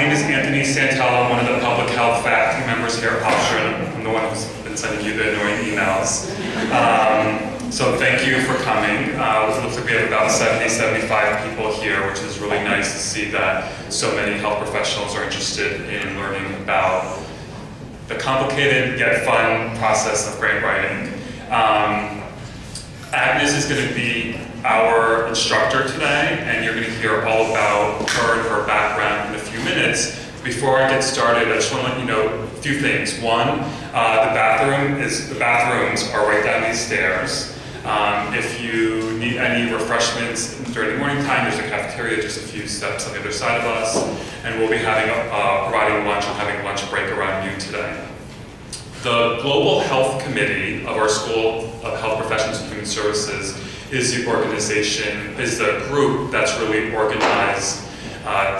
My name is Anthony Santella, one of the public health faculty members here at Hofstra, and I'm the one who's been sending you the annoying emails. So thank you for coming. It looks like we have about 70, 75 people here, which is really nice to see that so many health professionals are interested in learning about the complicated yet fun process of grant writing. Agnes is going to be our instructor today, and you're going to hear all about her and her background in a few minutes. Before I get started, I just want to let you know a few things. One, the bathrooms are right down these stairs. If you need any refreshments during the morning time, there's a cafeteria just a few steps on the other side of us, and we'll be providing lunch and having lunch break around noon today. The Global Health Committee of our School of Health Professions and Human Services is the group that's really organized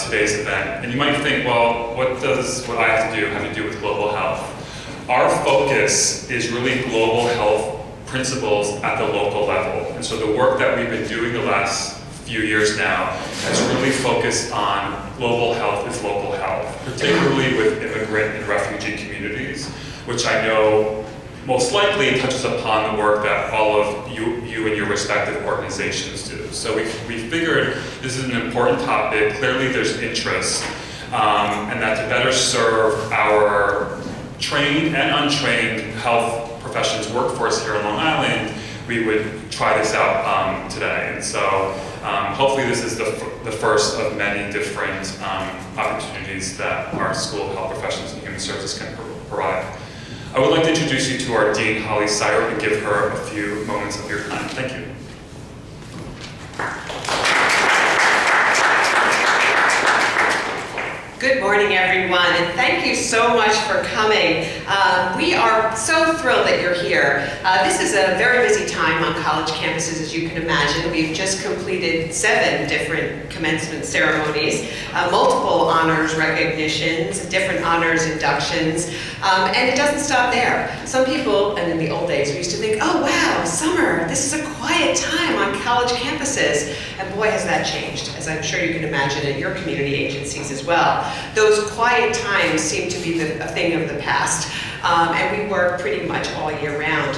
today's event. And you might think, well, what does what I have to do with global health? Our focus is really global health principles at the local level. And so the work that we've been doing the last few years now has really focused on global health is local health, particularly with immigrant and refugee communities, which I know most likely touches upon the work that all of you and your respective organizations do. So we figured this is an important topic. Clearly there's interest, and that to better serve our trained and untrained health professions workforce here on Long Island, we would try this out today. And so hopefully this is the first of many different opportunities that our School of Health Professions and Human Services can provide. I would like to introduce you to our Dean, Holly Seyer, and give her a few moments of your time. Thank you. Good morning, everyone, and thank you so much for coming. We are so thrilled that you're here. This is a very busy time on college campuses, as you can imagine. We've just completed 7 different commencement ceremonies, multiple honors recognitions, different honors inductions, and it doesn't stop there. Some people, and in the old days, we used to think, oh wow, summer, this is a quiet time on college campuses. And boy, has that changed, as I'm sure you can imagine at your community agencies as well. Those quiet times seem to be a thing of the past, and we work pretty much all year round.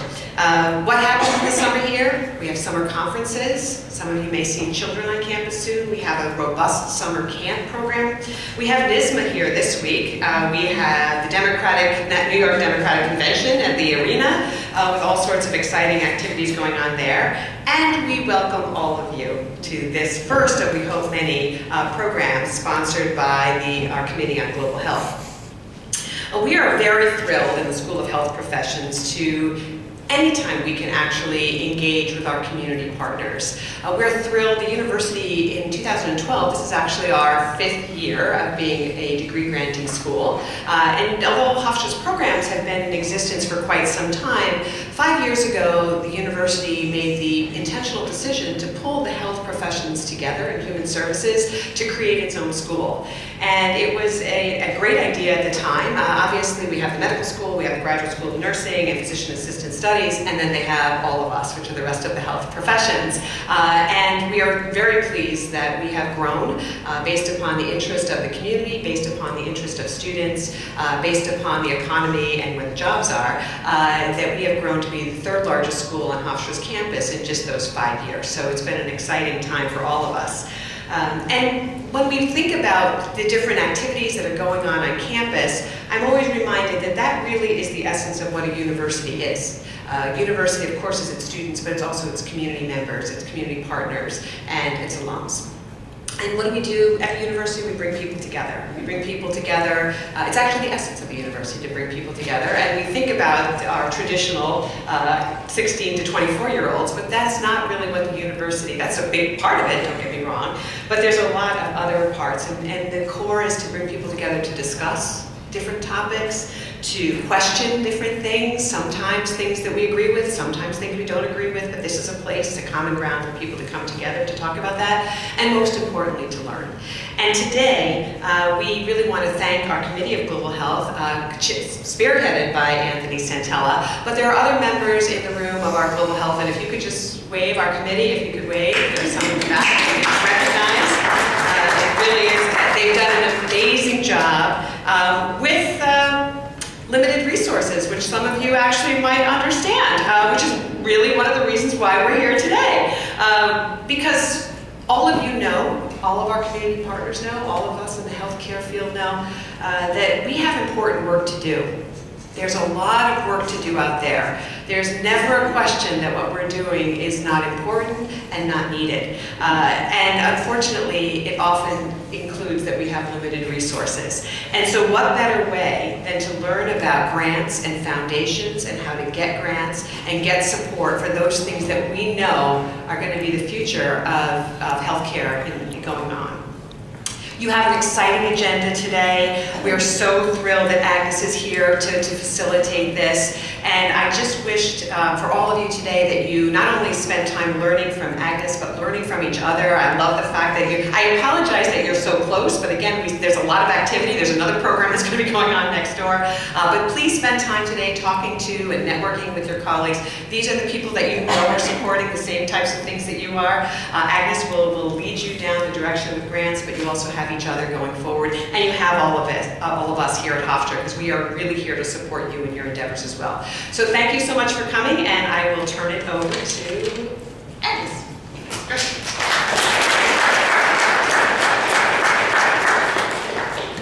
What happens in the summer here? We have summer conferences. Some of you may see children on campus soon. We have a robust summer camp program. We have NYSSMA here this week. We have the New York Democratic Convention at the Arena with all sorts of exciting activities going on there. And we welcome all of you to this first of, we hope, many programs sponsored by our Committee on Global Health. We are very thrilled in the School of Health Professions to anytime we can actually engage with our community partners. We're thrilled. The university in 2012, this is actually our 5th year of being a degree granting school. And although Hofstra's programs have been in existence for quite some time, 5 years ago, the university made the intentional decision to pull the health professions together in human services to create its own school. And it was a great idea at the time. Obviously, we have the medical school, we have the graduate school of nursing and physician assistant studies, and then they have all of us, which are the rest of the health professions. And we are very pleased that we have grown based upon the interest of the community, based upon the interest of students, based upon the economy and where the jobs are, that we have grown to be the 3rd largest school on Hofstra's campus in just those 5 years. So it's been an exciting time for all of us. And when we think about the different activities that are going on campus, I'm always reminded that that really is the essence of what a university is. University, of course, is its students, but it's also its community members, its community partners, and its alums. And what do we do at a university? We bring people together. We bring people together. It's actually the essence of the university to bring people together. And we think about our traditional 16 to 24-year-olds, but that's not really what the university, that's a big part of it, don't get me wrong. But there's a lot of other parts. And the core is to bring people together to discuss different topics, to question different things, sometimes things that we agree with, sometimes things we don't agree with, but this is a place, a common ground for people to come together to talk about that, and most importantly, to learn. And today, we really want to thank our Committee of Global Health, spearheaded by Anthony Santella, but there are other members in the room of our Global Health, and if you could just wave, our committee, if you could wave, there's some in the back, you can recognize. It really is, they've done an amazing job with limited resources, which some of you actually might understand, which is really one of the reasons why we're here today. Because all of you know, all of our community partners know, all of us in the healthcare field know, that we have important work to do. There's a lot of work to do out there. There's never a question that what we're doing is not important and not needed. And unfortunately, it often includes that we have limited resources. And so what better way than to learn about grants and foundations and how to get grants and get support for those things that we know are going to be the future of healthcare going on. You have an exciting agenda today. We are so thrilled that Agnes is here to facilitate this. And I just wished for all of you today that you not only spend time learning from Agnes, but learning from each other. I love the fact that I apologize that you're so close, but again, there's a lot of activity. There's another program that's going to be going on next door. But please spend time today talking to and networking with your colleagues. These are the people that you know are supporting the same types of things that you are. Agnes will lead you down the direction of grants, but you also have each other going forward, and you have all of us here at Hofstra, because we are really here to support you in your endeavors as well. So thank you so much for coming, and I will turn it over to Agnes.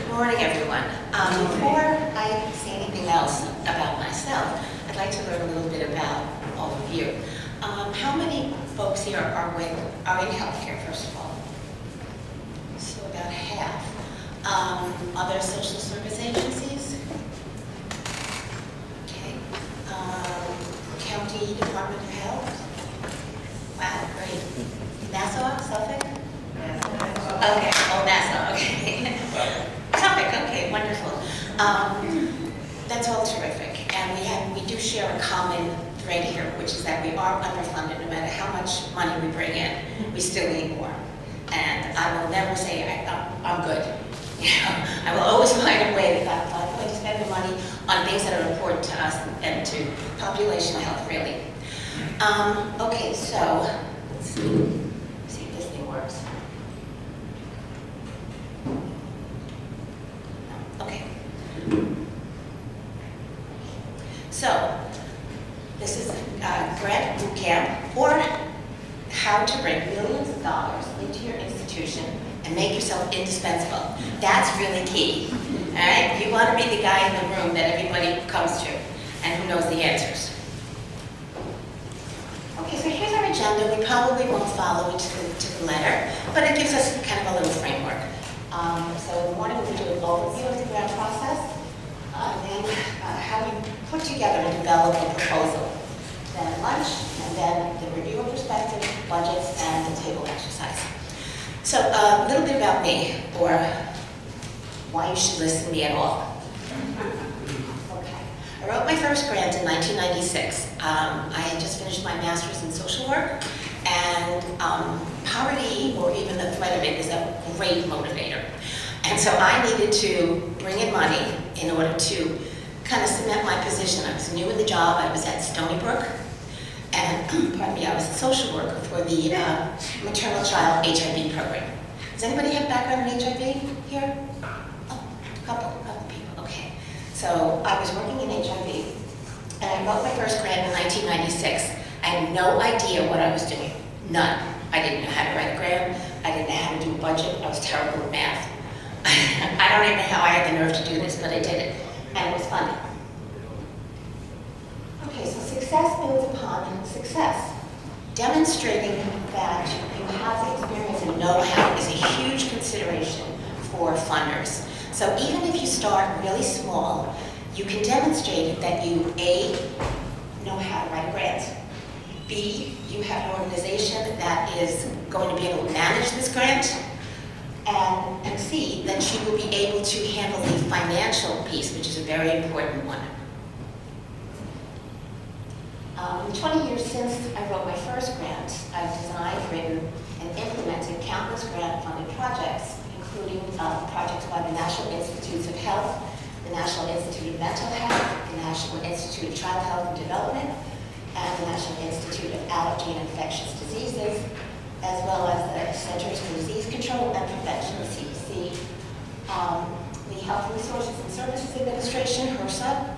Good morning, everyone. Before I say anything else about myself, I'd like to learn a little bit about all of you. How many folks here are in healthcare, first of all? So about half. Other social service agencies? Okay. County Department of Health? Wow, great. Nassau, Suffolk? Okay, oh, Nassau, okay. Suffolk, okay, wonderful. That's all terrific. And we do share a common thread here, which is that we are underfunded. No matter how much money we bring in, we still need more. And I will never say I'm good. I will always find a way that I'm going to spend the money on things that are important to us and to population health, really. Okay, so let's see if this thing works. Okay. So this is Grant Bootcamp, or how to bring millions of dollars into your institution and make yourself indispensable. That's really key. All right? You want to be the guy in the room that everybody comes to and who knows the answers. Okay, so here's our agenda. We probably won't follow it to the letter, but it gives us kind of a little framework. So in the morning we'll do an overview of the grant process, then how you put together and develop a proposal. Then lunch, and then the review of perspective, budgets, and the table exercise. So a little bit about me, or why you should listen to me at all. Okay. I wrote my first grant in 1996. I had just finished my master's in social work, and poverty, or even the threat of it, is a great motivator. And so I needed to bring in money in order to kind of cement my position. I was new in the job. I was at Stony Brook, and pardon me, I was a social worker for the maternal child HIV program. Does anybody have background in HIV here? Oh, a couple people, okay. So I was working in HIV, and I wrote my first grant in 1996. I had no idea what I was doing, none. I didn't know how to write a grant. I didn't know how to do a budget. I was terrible at math. I don't even know how I had the nerve to do this, but I did it, and it was fun. Okay, so success builds upon success. Demonstrating that you have the experience and know-how is a huge consideration for funders. So even if you start really small, you can demonstrate that you, A, know how to write a grant, B, you have an organization that is going to be able to manage this grant, and C, that you will be able to handle the financial piece, which is a very important one. In 20 years since I wrote my first grant, I've designed, written, and implemented countless grant-funded projects, including projects by the National Institutes of Health, the National Institute of Mental Health, the National Institute of Child Health and Development, and the National Institute of Allergy and Infectious Diseases, as well as the Centers for Disease Control and Prevention, the CDC. the Health Resources and Services Administration, HRSA,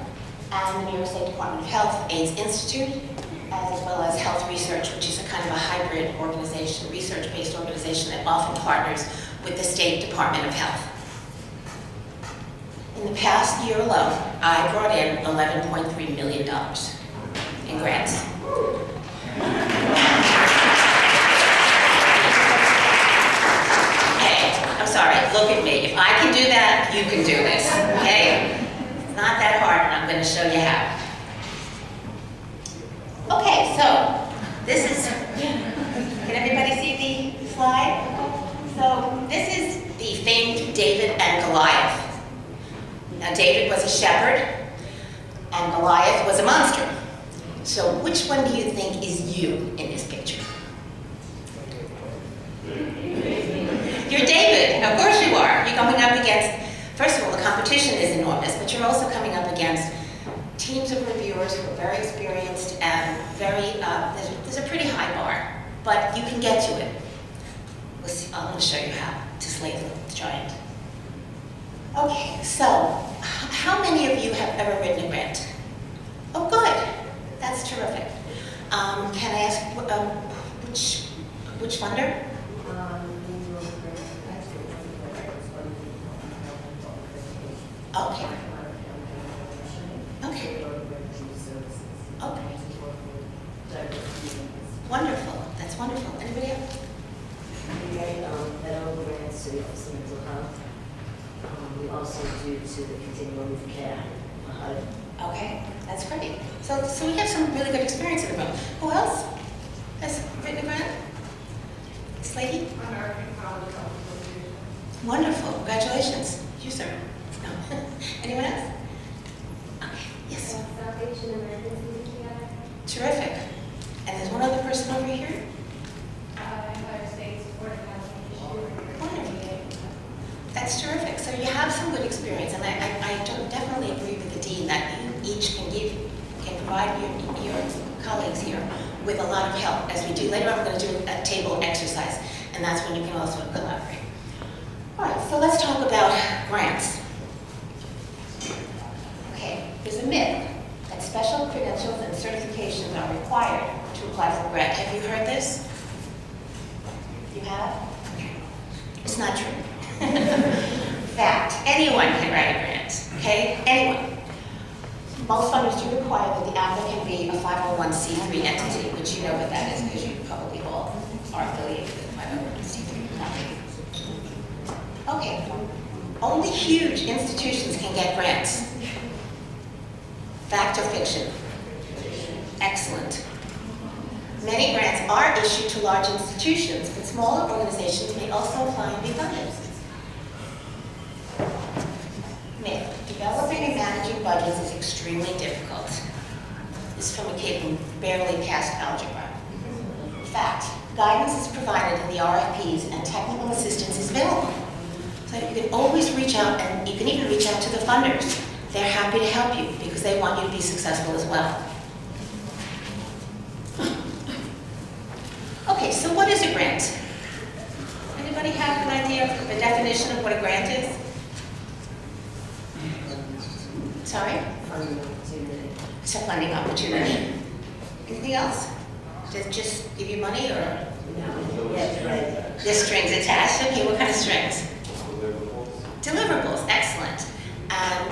and the New York State Department of Health AIDS Institute, as well as Health Research, which is a kind of a hybrid organization, research-based organization that often partners with the State Department of Health. In the past year alone, I brought in $11.3 million in grants. Hey, I'm sorry, look at me. If I can do that, you can do this, okay? It's not that hard, and I'm going to show you how. Okay, so this is, can everybody see the slide? So this is the famed David and Goliath. Now David was a shepherd and Goliath was a monster. So which one do you think is you in this picture? You're David, of course you are. You're coming up against, first of all, the competition is enormous, but you're also coming up against teams of reviewers who are very experienced and very, there's a pretty high bar, but you can get to it. I'm going to show you how to slay the giant. Okay, so how many of you have ever written a grant? Oh, good. That's terrific. Can I ask which funder? Okay. Okay. Okay. Wonderful. That's wonderful. Anybody else? We write federal grants to the Office of Mental Health. We also do to the continuum of care. Okay, that's great. So we have some really good experience in the room. Who else has written a grant? This lady? American College Health Association. Wonderful. Congratulations. You, sir. No. Anyone else? Okay. Yes. Salvation Emergency Care. Terrific. And there's one other person over here. Empire State Support Housing. Wonderful. That's terrific. So you have some good experience, and I definitely agree with the dean that you each can provide your colleagues here with a lot of help as we do. Later on, we're going to do a table exercise, and that's when you can also collaborate. All right, so let's talk about grants. Okay, there's a myth that special credentials and certifications are required to apply for a grant. Have you heard this? You have? It's not true. Fact, anyone can write a grant, okay? Anyone. Most funders do require that the applicant be a 501c3 entity, which you know what that is because you probably all are affiliated with 501c3 company. Okay, only huge institutions can get grants. Fact or fiction? Excellent. Many grants are issued to large institutions, but smaller organizations may also apply and be funded. Myth. Developing and managing budgets is extremely difficult. This is from a kid who barely passed algebra. Fact. Guidance is provided in the RFPs and technical assistance is available. So you can always reach out, and you can even reach out to the funders. They're happy to help you because they want you to be successful as well. Okay, so what is a grant? Anybody have an idea of the definition of what a grant is? Sorry? Funding opportunity. It's a funding opportunity. Anything else? Does it just give you money or? No. Yes, right. There's strings attached. Okay, what kind of strings? Deliverables, excellent.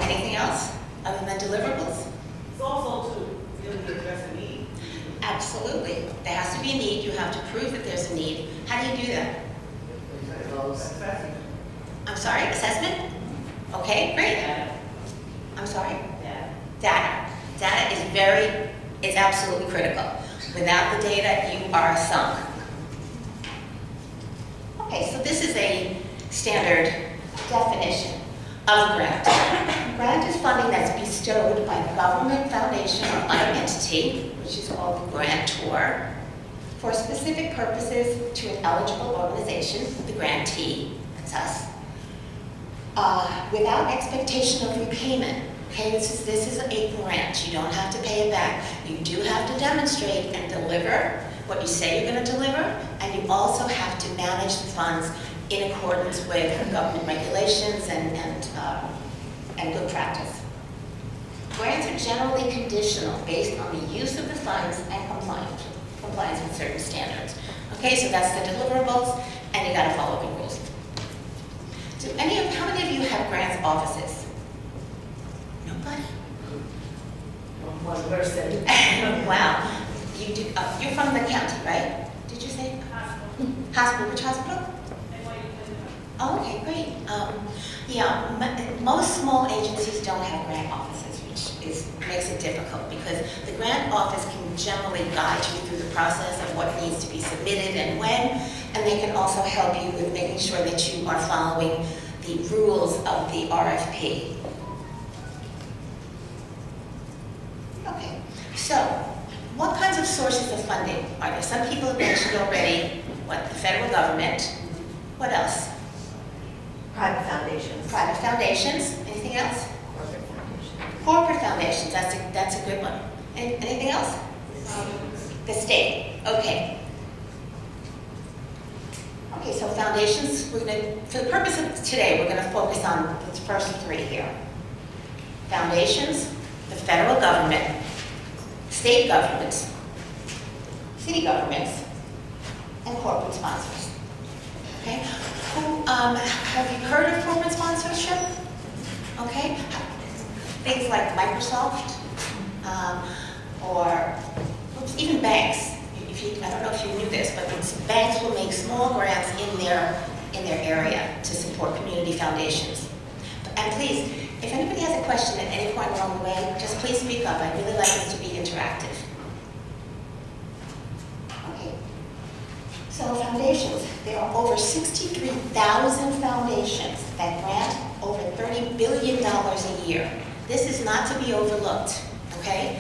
Anything else other than deliverables? It's also to really address a need. Absolutely. There has to be a need. You have to prove that there's a need. How do you do that? Assessment. I'm sorry, assessment? Okay, great. I'm sorry? Data. Data is absolutely critical. Without the data, you are sunk. Okay, so this is a standard definition of a grant. Grant is funding that's bestowed by the government, foundation, or other entity, which is called the grantor, for specific purposes to an eligible organization, the grantee, that's us, without expectation of repayment. Okay, this is a grant. You don't have to pay it back. You do have to demonstrate and deliver what you say you're going to deliver, and you also have to manage the funds in accordance with government regulations and good practice. Grants are generally conditional based on the use of the funds and compliance with certain standards. Okay, so that's the deliverables, and you gotta follow the rules. How many of you have grants offices? Nobody? One person. Wow. You do, you're from the county, right? Did you say? Hospital, which hospital? Oh, okay, great. Most small agencies don't have grant offices, which makes it difficult because the grant office can generally guide you through the process of what needs to be submitted and when, and they can also help you with making sure that you are following the rules of the RFP. Okay, so what kinds of sources of funding are there? Some people have mentioned already, the federal government. What else? Private foundations. Private foundations. Anything else? Corporate foundations. Corporate foundations. That's a good one. Anything else? The state. Okay. Okay, so foundations, for the purpose of today, we're going to focus on the first three here. Foundations, the federal government, state governments, city governments, and corporate sponsors. Okay? Have you heard of corporate sponsorship? Okay? Things like Microsoft, or even banks. I don't know if you knew this, but banks will make small grants in their area to support community foundations. And please, if anybody has a question at any point along the way, just please speak up. I'd really like this to be interactive. Okay. So foundations, there are over 63,000 foundations that grant over $30 billion a year. This is not to be overlooked, okay?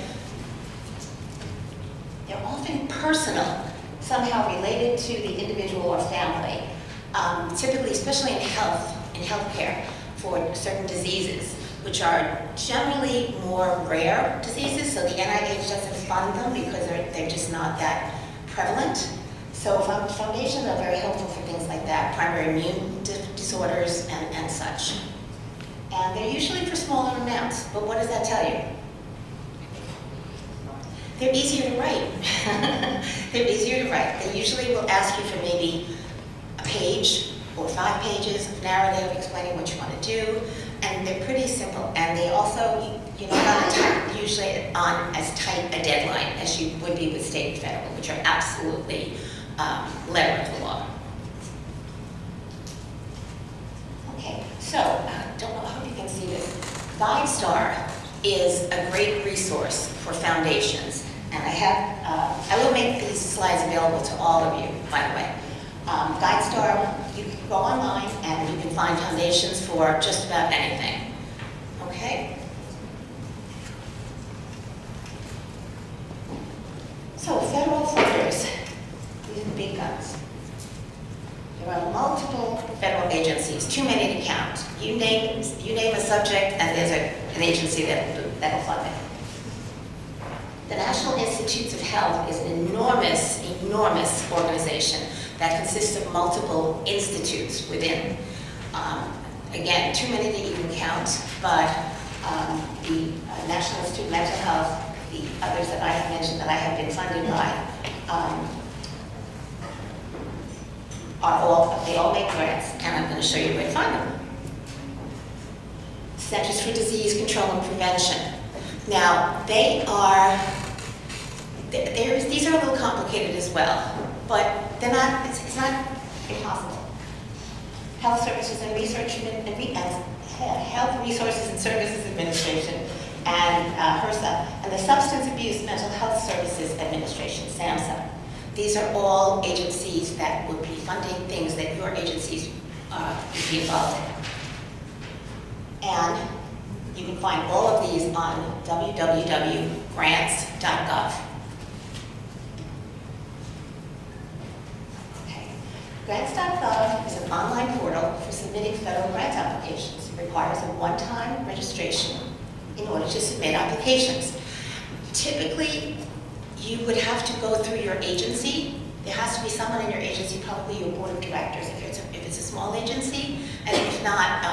They're often personal, somehow related to the individual or family, typically, especially in healthcare, for certain diseases, which are generally more rare diseases, so the NIH doesn't fund them because they're just not that prevalent. So foundations are very helpful for things like that, primary immune disorders and such. And they're usually for smaller amounts, but what does that tell you? They're easier to write. They're easier to write. They usually will ask you for maybe a page or 5 pages of narrative explaining what you want to do, and they're pretty simple. And they also, not usually on as tight a deadline as you would be with state and federal, which are absolutely letter of the law. Okay, so I hope you can see this. GuideStar is a great resource for foundations, and I will make these slides available to all of you, by the way. GuideStar, you can go online and you can find foundations for just about anything. Okay? So federal funders, these are the big guns. There are multiple federal agencies, too many to count. You name a subject and there's an agency that'll fund it. The National Institutes of Health is an enormous, enormous organization that consists of multiple institutes within. Again, too many to even count, but the National Institute of Mental Health, the others that I have mentioned that I have been funded by, they all make grants, and I'm going to show you where to find them. Centers for Disease Control and Prevention. Now, these are a little complicated as well, but it's not impossible. Health Services and Research and Health Resources and Services Administration, and HRSA, and the Substance Abuse Mental Health Services Administration, SAMHSA. These are all agencies that would be funding things that your agencies would be involved in. And you can find all of these on www.grants.gov. Okay. Grants.gov is an online portal for submitting federal grant applications. It requires a one-time registration in order to submit applications. Typically, you would have to go through your agency. There has to be someone in your agency, probably your board of directors if it's a small agency, and if not,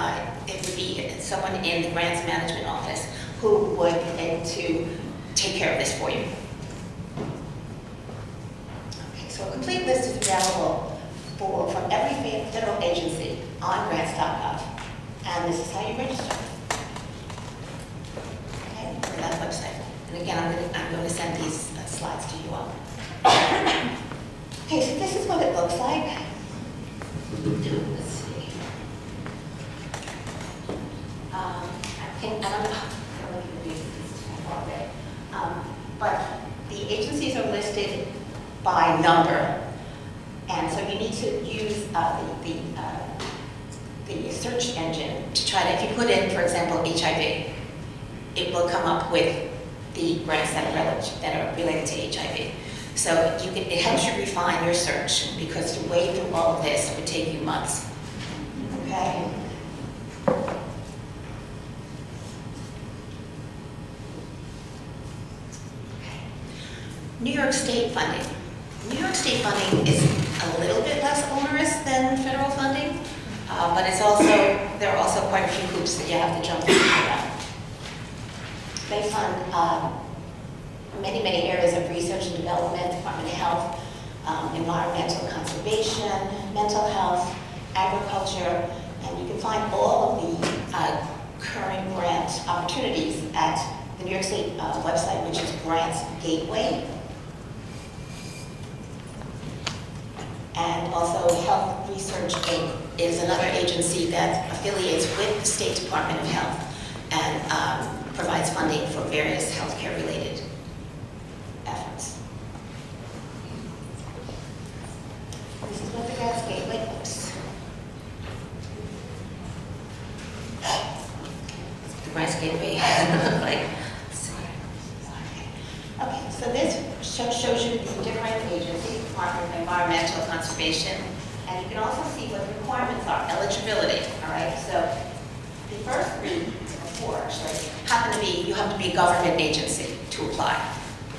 it would be someone in the grants management office who would be able to take care of this for you. Okay, so a complete list is available from every federal agency on grants.gov, and this is how you register. Okay, for that website. And again, I'm going to send these slides to you all. Okay, so this is what it looks like. Let's see. I don't know if you can read this all day. But the agencies are listed by number. And so you need to use the search engine to try to, if you put in, for example, HIV, it will come up with the grants that are related to HIV. So it helps you refine your search, because to wade through all of this would take you months. Okay? New York State funding. New York State funding is a little bit less onerous than federal funding, but there are also quite a few hoops that you have to jump through for that. They fund many, many areas of research and development, Department of Health, environmental conservation, mental health, agriculture, and you can find all of the current grant opportunities at the New York State website, which is Grants Gateway. And also Health Research Inc. is another agency that affiliates with the State Department of Health and provides funding for various healthcare related efforts. This is what the Grants Gateway looks. The Grants Gateway like. Okay, so this shows you the different agencies, Department of Environmental Conservation, and you can also see what the requirements are, eligibility, all right? So the first three, or four actually, happen to be, you have to be a government agency to apply.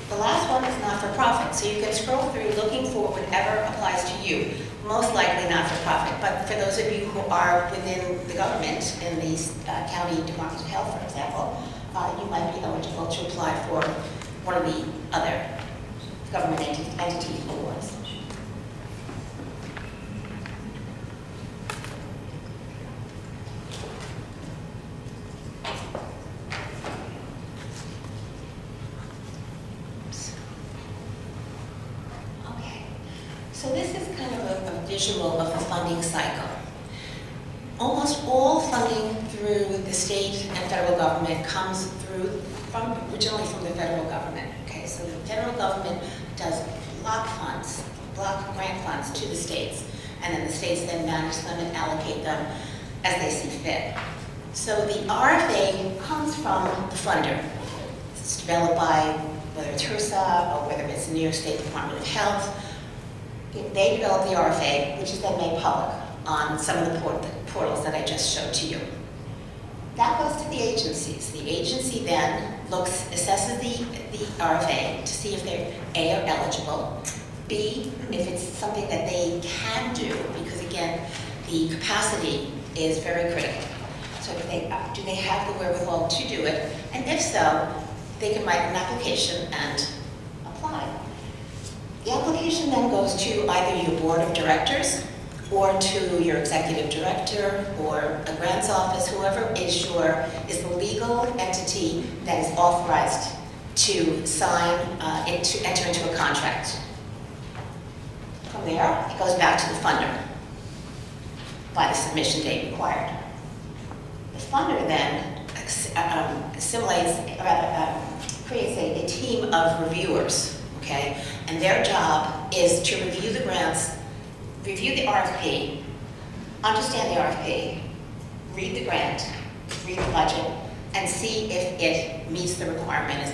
The last one is not-for-profit, so you can scroll through looking for whatever applies to you, most likely not-for-profit, but for those of you who are within the government, in the county Department of Health, for example, you might be eligible to apply for one of the other government entity awards. Okay, so this is kind of a visual of the funding cycle. Almost all funding through the state and federal government comes originally from the federal government. Okay, so the federal government does block grant funds to the states, and then the states then manage them and allocate them as they see fit. So the RFA comes from the funder. It's developed by whether it's HRSA or whether it's the New York State Department of Health. They develop the RFA, which is then made public on some of the portals that I just showed to you. That goes to the agencies. The agency then assesses the RFA to see if they're A, are eligible, B, if it's something that they can do, because again, the capacity is very critical. So do they have the wherewithal to do it? And if so, they can write an application and apply. The application then goes to either your board of directors or to your executive director or a grants office, whoever is the legal entity that is authorized to sign, to enter into a contract. From there, it goes back to the funder by the submission date required. The funder then creates a team of reviewers, okay? And their job is to review the grants, review the RFP, understand the RFP, read the grant, read the budget, and see if it meets the requirements,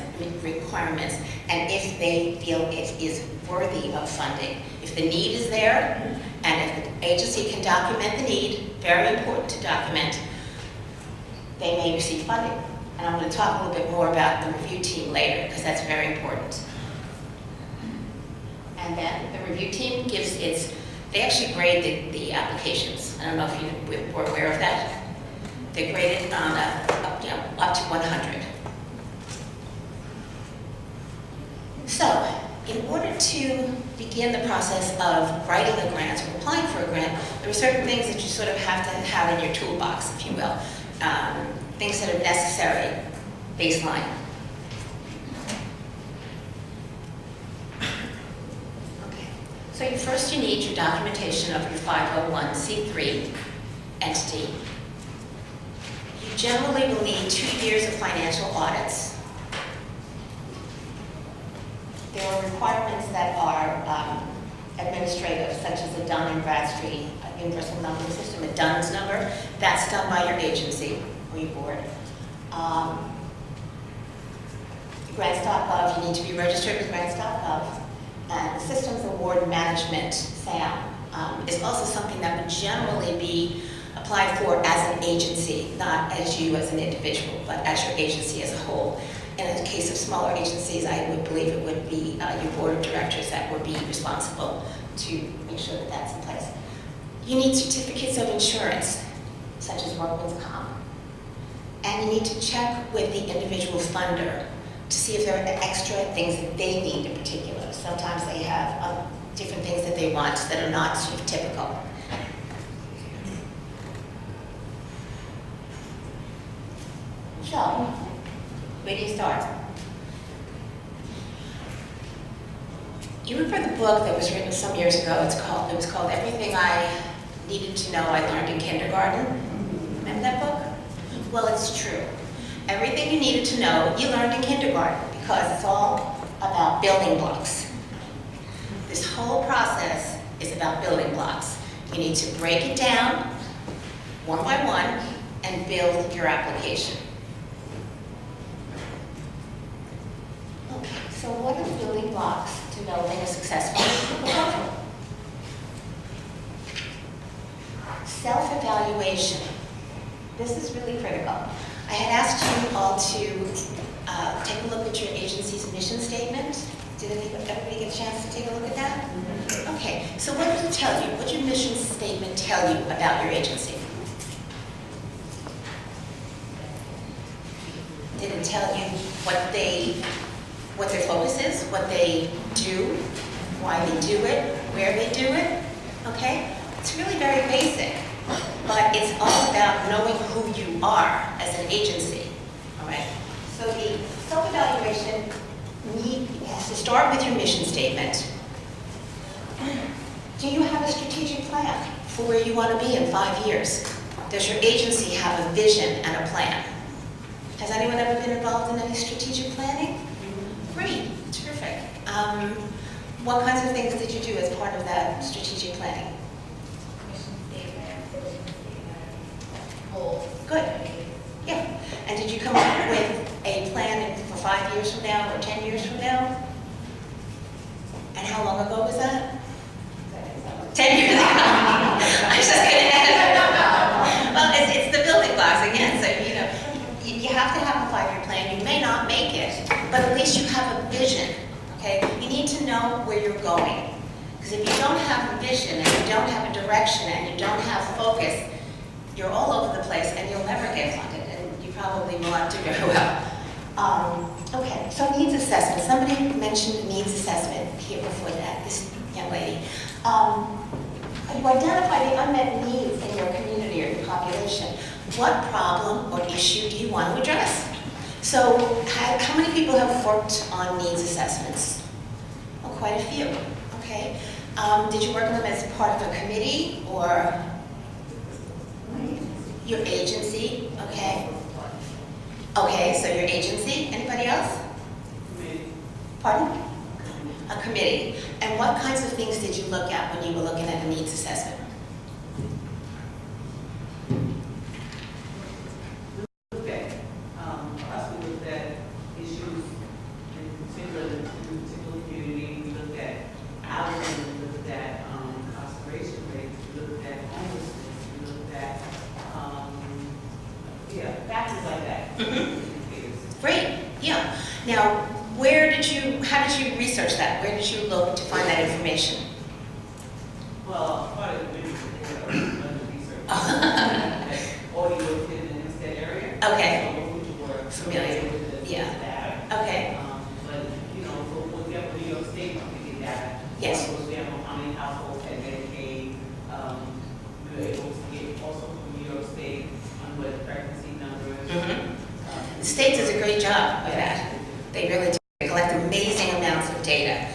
and if they feel it is worthy of funding. If the need is there, and if the agency can document the need, very important to document, they may receive funding. And I'm going to talk a little bit more about the review team later, because that's very important. And then the review team they actually grade the applications. I don't know if you were aware of that. They're graded on up to 100. So, in order to begin the process of writing a grant or applying for a grant, there are certain things that you sort of have to have in your toolbox, if you will. Things that are necessary, baseline. Okay. So first you need your documentation of your 501c3 entity. You generally will need 2 years of financial audits. There are requirements that are administrative, such as a Dun and Bradstreet universal numbering system, a DUNS number. That's done by your agency or your board. Grants.gov, you need to be registered with Grants.gov. And the Systems Award Management, SAM, is also something that would generally be applied for as an agency, not as you as an individual, but as your agency as a whole. In the case of smaller agencies, I would believe it would be your board of directors that would be responsible to make sure that that's in place. You need certificates of insurance, such as workman's comp. And you need to check with the individual funder to see if there are extra things that they need in particular. Sometimes they have different things that they want that are not sort of typical. So, where do you start? You remember the book that was written some years ago? It was called Everything I Needed to Know I Learned in Kindergarten. Remember that book? Well, it's true. Everything you needed to know, you learned in kindergarten, because it's all about building blocks. This whole process is about building blocks. You need to break it down one by one and build your application. Okay, so what are the building blocks to building a successful proposal? Self-evaluation. This is really critical. I had asked you all to take a look at your agency's mission statement. Did everybody get a chance to take a look at that? Okay, so what does it tell you? What did your mission statement tell you about your agency? Did it tell you what their focus is, what they do, why they do it, where they do it? Okay? It's really very basic, but it's all about knowing who you are as an agency. All right? So the self-evaluation has to start with your mission statement. Do you have a strategic plan for where you want to be in 5 years? Does your agency have a vision and a plan? Has anyone ever been involved in any strategic planning? Great, terrific. What kinds of things did you do as part of that strategic planning? Good. Yeah. And did you come up with a plan for 5 years from now or 10 years from now? And how long ago was that? 10 years ago. I was just going to add. Well, it's the building blocks again. So, you have to have a 5-year plan. You may not make it, but at least you have a vision. Okay? You need to know where you're going. Because if you don't have a vision and you don't have a direction and you don't have focus, you're all over the place and you'll never get funded, and you probably will not do very well. Okay, so needs assessment. Somebody mentioned needs assessment here before that, this young lady. You identify the unmet needs in your community or your population. What problem or issue do you want to address? So how many people have worked on needs assessments? Oh, quite a few, okay. Did you work on them as part of a committee or your agency? Okay. Okay, so your agency. Anybody else? Committee. Pardon? A committee. And what kinds of things did you look at when you were looking at a needs assessment? We looked at issues in particular community. We looked at housing. We looked at incarceration rates. We looked at homelessness. We looked at factors like that. Mm-hmm. Great. Yeah. Now, how did you research that? Where did you look to find that information? Well, part of the research state does a great job of that. They really do. They collect amazing amounts of data.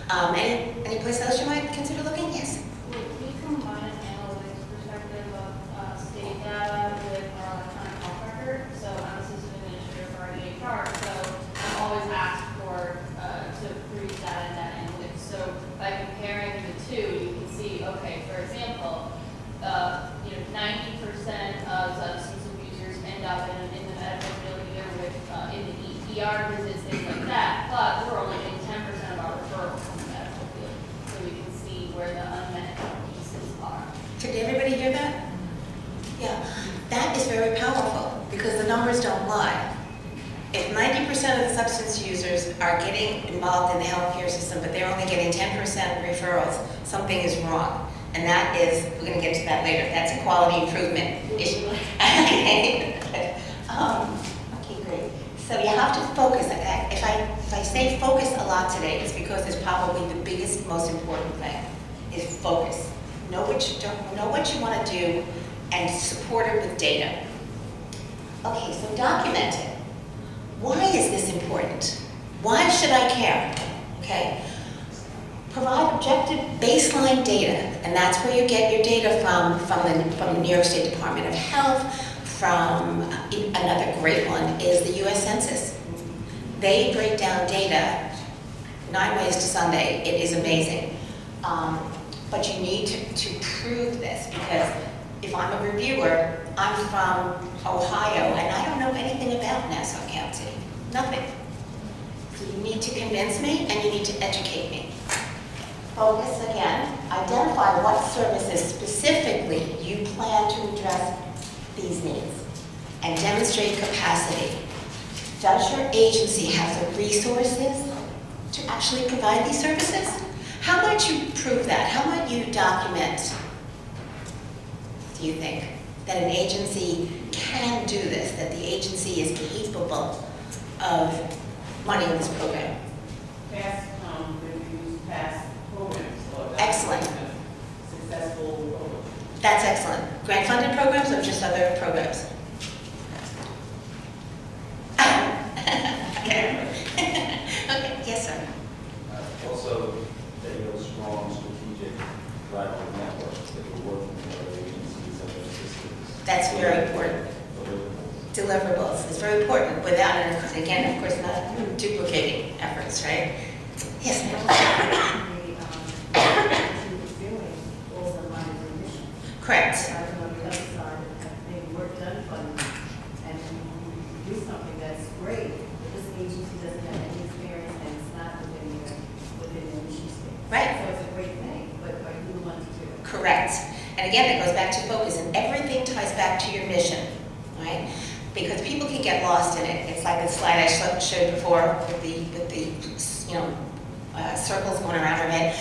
Any place else you might consider looking? Yes. Would we combine an analytics perspective of state data with our electronic health record? So I'm assistant administrator for our EHR, so I'm always asked for to produce data and data analytics. So by comparing the two, you can see, okay, for example, 90% of substance abusers end up in the medical field either with in the ER visits, things like that. But we're only getting 10% of our referrals from the medical field, so we can see where the unmet pieces are. Did everybody hear that? Yeah, that is very powerful because the numbers don't lie. If 90% of the substance users are getting involved in the healthcare system, but they're only getting 10% referrals, something is wrong. And that is, we're going to get to that later, that's a quality improvement issue. Okay. Okay, great. So you have to focus. If I say focus a lot today, it's because it's probably the biggest, most important thing, is focus. Know what you want to do and support it with data. Okay, so document it. Why is this important? Why should I care? Okay. Provide objective baseline data, and that's where you get your data from the New York State Department of Health, from another great one is the US Census. They break down data 9 ways to Sunday. It is amazing. But you need to prove this, because if I'm a reviewer, I'm from Ohio, and I don't know anything about Nassau County. Nothing. So you need to convince me, and you need to educate me. Focus again. Identify what services specifically you plan to address these needs, and demonstrate capacity. Does your agency have the resources to actually provide these services? How might you prove that? How might you document, do you think, that an agency can do this, that the agency is capable of running this program? Past, reviews, past programs. Excellent. Successful programs. That's excellent. Grant-funded programs or just other programs? Okay. Okay, yes, sir. Also, that you have a strong strategic driver network that you're working with other agencies and other systems. That's very important. Deliverables is very important without, and again, of course, not duplicating efforts, right? Yes, ma'am. Correct. On the other side, maybe work done funding, and you do something that's great, but this agency doesn't have any experience and it's not within the mission statement. Right. So it's a great thing, but are you the one to do it? Correct. And again, it goes back to focus, and everything ties back to your mission, right? Because people can get lost in it. It's like the slide I showed before with the circles going around our head.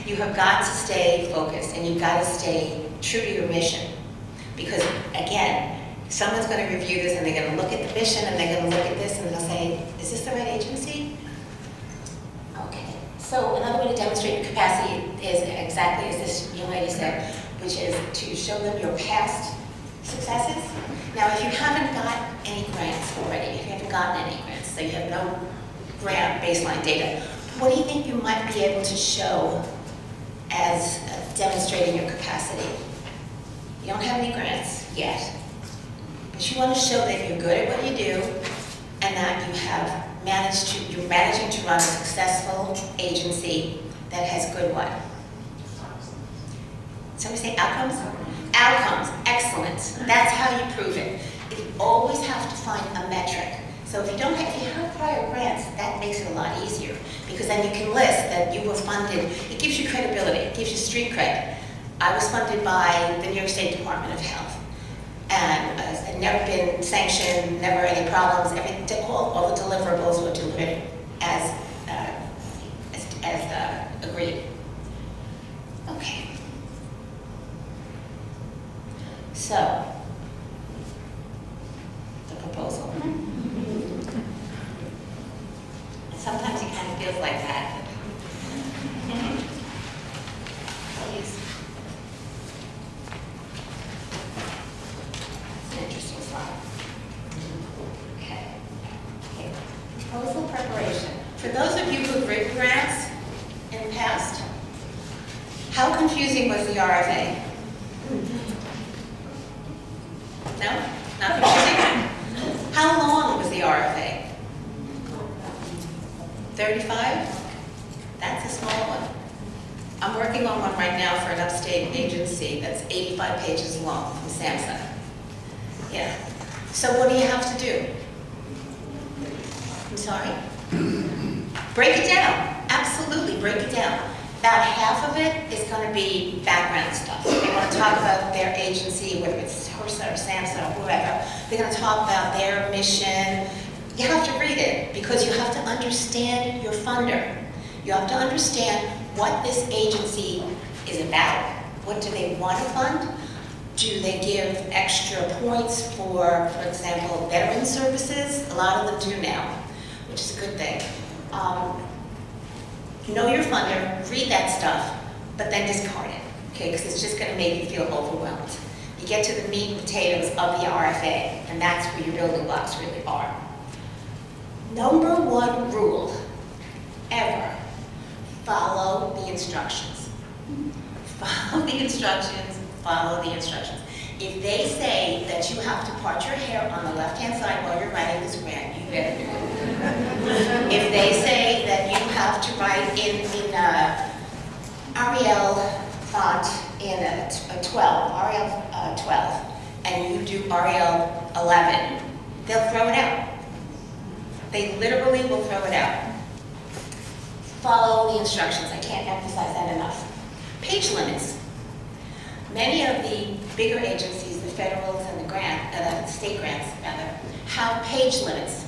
You have got to stay focused, and you've got to stay true to your mission. Because again, someone's going to review this, and they're going to look at the mission, and they're going to look at this, and they'll say, is this the right agency? Okay. So another way to demonstrate your capacity is exactly as this young lady said, which is to show them your past successes. Now, if you haven't got any grants already, if you haven't gotten any grants, so you have no grant baseline data, what do you think you might be able to show as demonstrating your capacity? You don't have any grants yet, but you want to show that you're good at what you do, and that you're managing to run a successful agency that has good what? Somebody say outcomes? Outcomes, excellent. That's how you prove it. You always have to find a metric. So if you have prior grants, that makes it a lot easier, because then you can list that you were funded. It gives you credibility, it gives you street cred. I was funded by the New York State Department of Health, and I've never been sanctioned, never any problems. All the deliverables were delivered as agreed. Okay. So, the proposal. Sometimes it kind of feels like that. Please. It's an interesting slide. Okay. For those of you who've written grants in the past, how confusing was the RFA? No? Not confusing? How long was the RFA? 35? That's a small one. I'm working on one right now for an upstate agency that's 85 pages long from Samsung. Yeah. So what do you have to do? I'm sorry? Break it down. Absolutely, break it down. About half of it is going to be background stuff. They want to talk about their agency, whether it's Hofstra or Samsung or whoever. They're going to talk about their mission. You have to read it because you have to understand your funder. You have to understand what this agency is about. What do they want to fund? Do they give extra points for example, veteran services? A lot of them do now, which is a good thing. Know your funder, read that stuff, but then discard it, okay? Because it's just going to make you feel overwhelmed. You get to the meat and potatoes of the RFA, and that's where your building blocks really are. Number one rule ever, follow the instructions. Follow the instructions, follow the instructions. If they say that you have to part your hair on the left-hand side while you're writing this grant, you better do it. If they say that you have to write in Arial font in a 12, Arial 12, and you do Arial 11, they'll throw it out. They literally will throw it out. Follow the instructions. I can't emphasize that enough. Page limits. Many of the bigger agencies, the federals and the state grants rather, have page limits.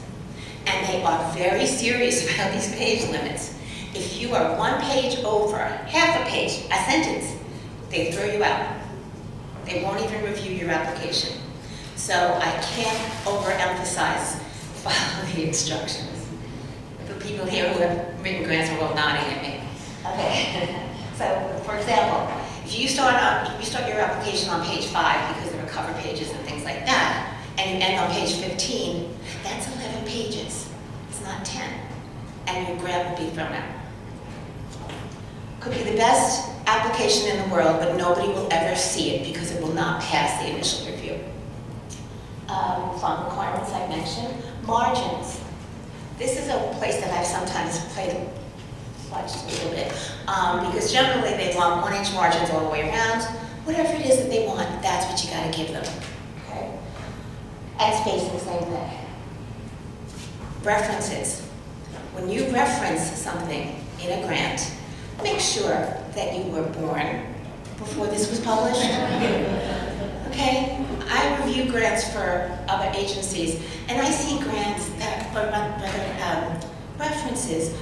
And they are very serious about these page limits. If you are one page over, half a page, a sentence, they throw you out. They won't even review your application. So I can't overemphasize follow the instructions. The people here who have written grants are all nodding at me. Okay. So, for example, if you start your application on page 5 because there are cover pages and things like that, and you end on page 15, that's 11 pages. It's not 10. And your grant will be thrown out. Could be the best application in the world, but nobody will ever see it because it will not pass the initial review. Font requirements I mentioned. Margins. This is a place that I've sometimes fudged a little bit, because generally they want 1-inch margins all the way around. Whatever it is that they want, that's what you got to give them. Okay? And spacing, same thing. References. When you reference something in a grant, make sure that you were born before this was published. Okay? I review grants for other agencies, and I see grants for references.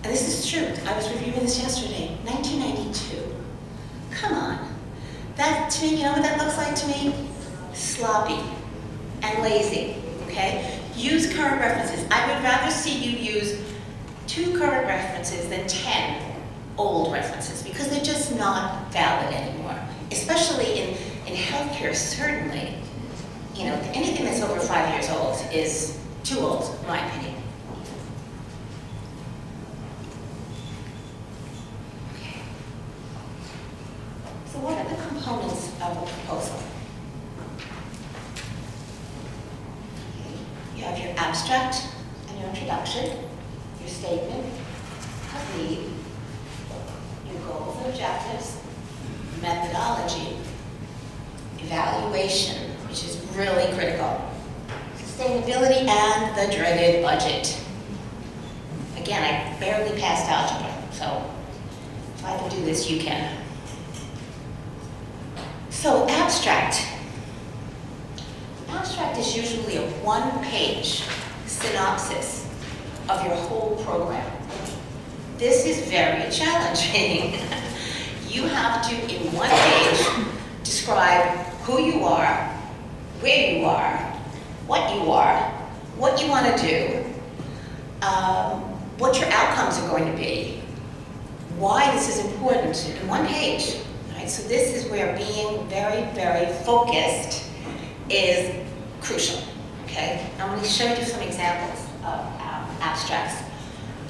And this is true. I was reviewing this yesterday. 1992. Come on. That, to me, you know what that looks like to me? Sloppy and lazy, okay? Use current references. I would rather see you use 2 current references than 10 old references because they're just not valid anymore. Especially in healthcare, certainly. You know, anything that's over 5 years old is too old, in my opinion. So what are the components of a proposal? Okay. You have your abstract and your introduction, your statement of need, your goals and objectives, methodology, evaluation, which is really critical, sustainability, and the dreaded budget. Again, I barely passed algebra, so if I can do this, you can. So abstract. Abstract is usually a 1-page synopsis of your whole program. This is very challenging. You have to, in 1 page, describe who you are, where you are, what you want to do, what your outcomes are going to be, why this is important in 1 page. Right? So this is where being very, very focused is crucial. Okay? I'm going to show you some examples of abstracts.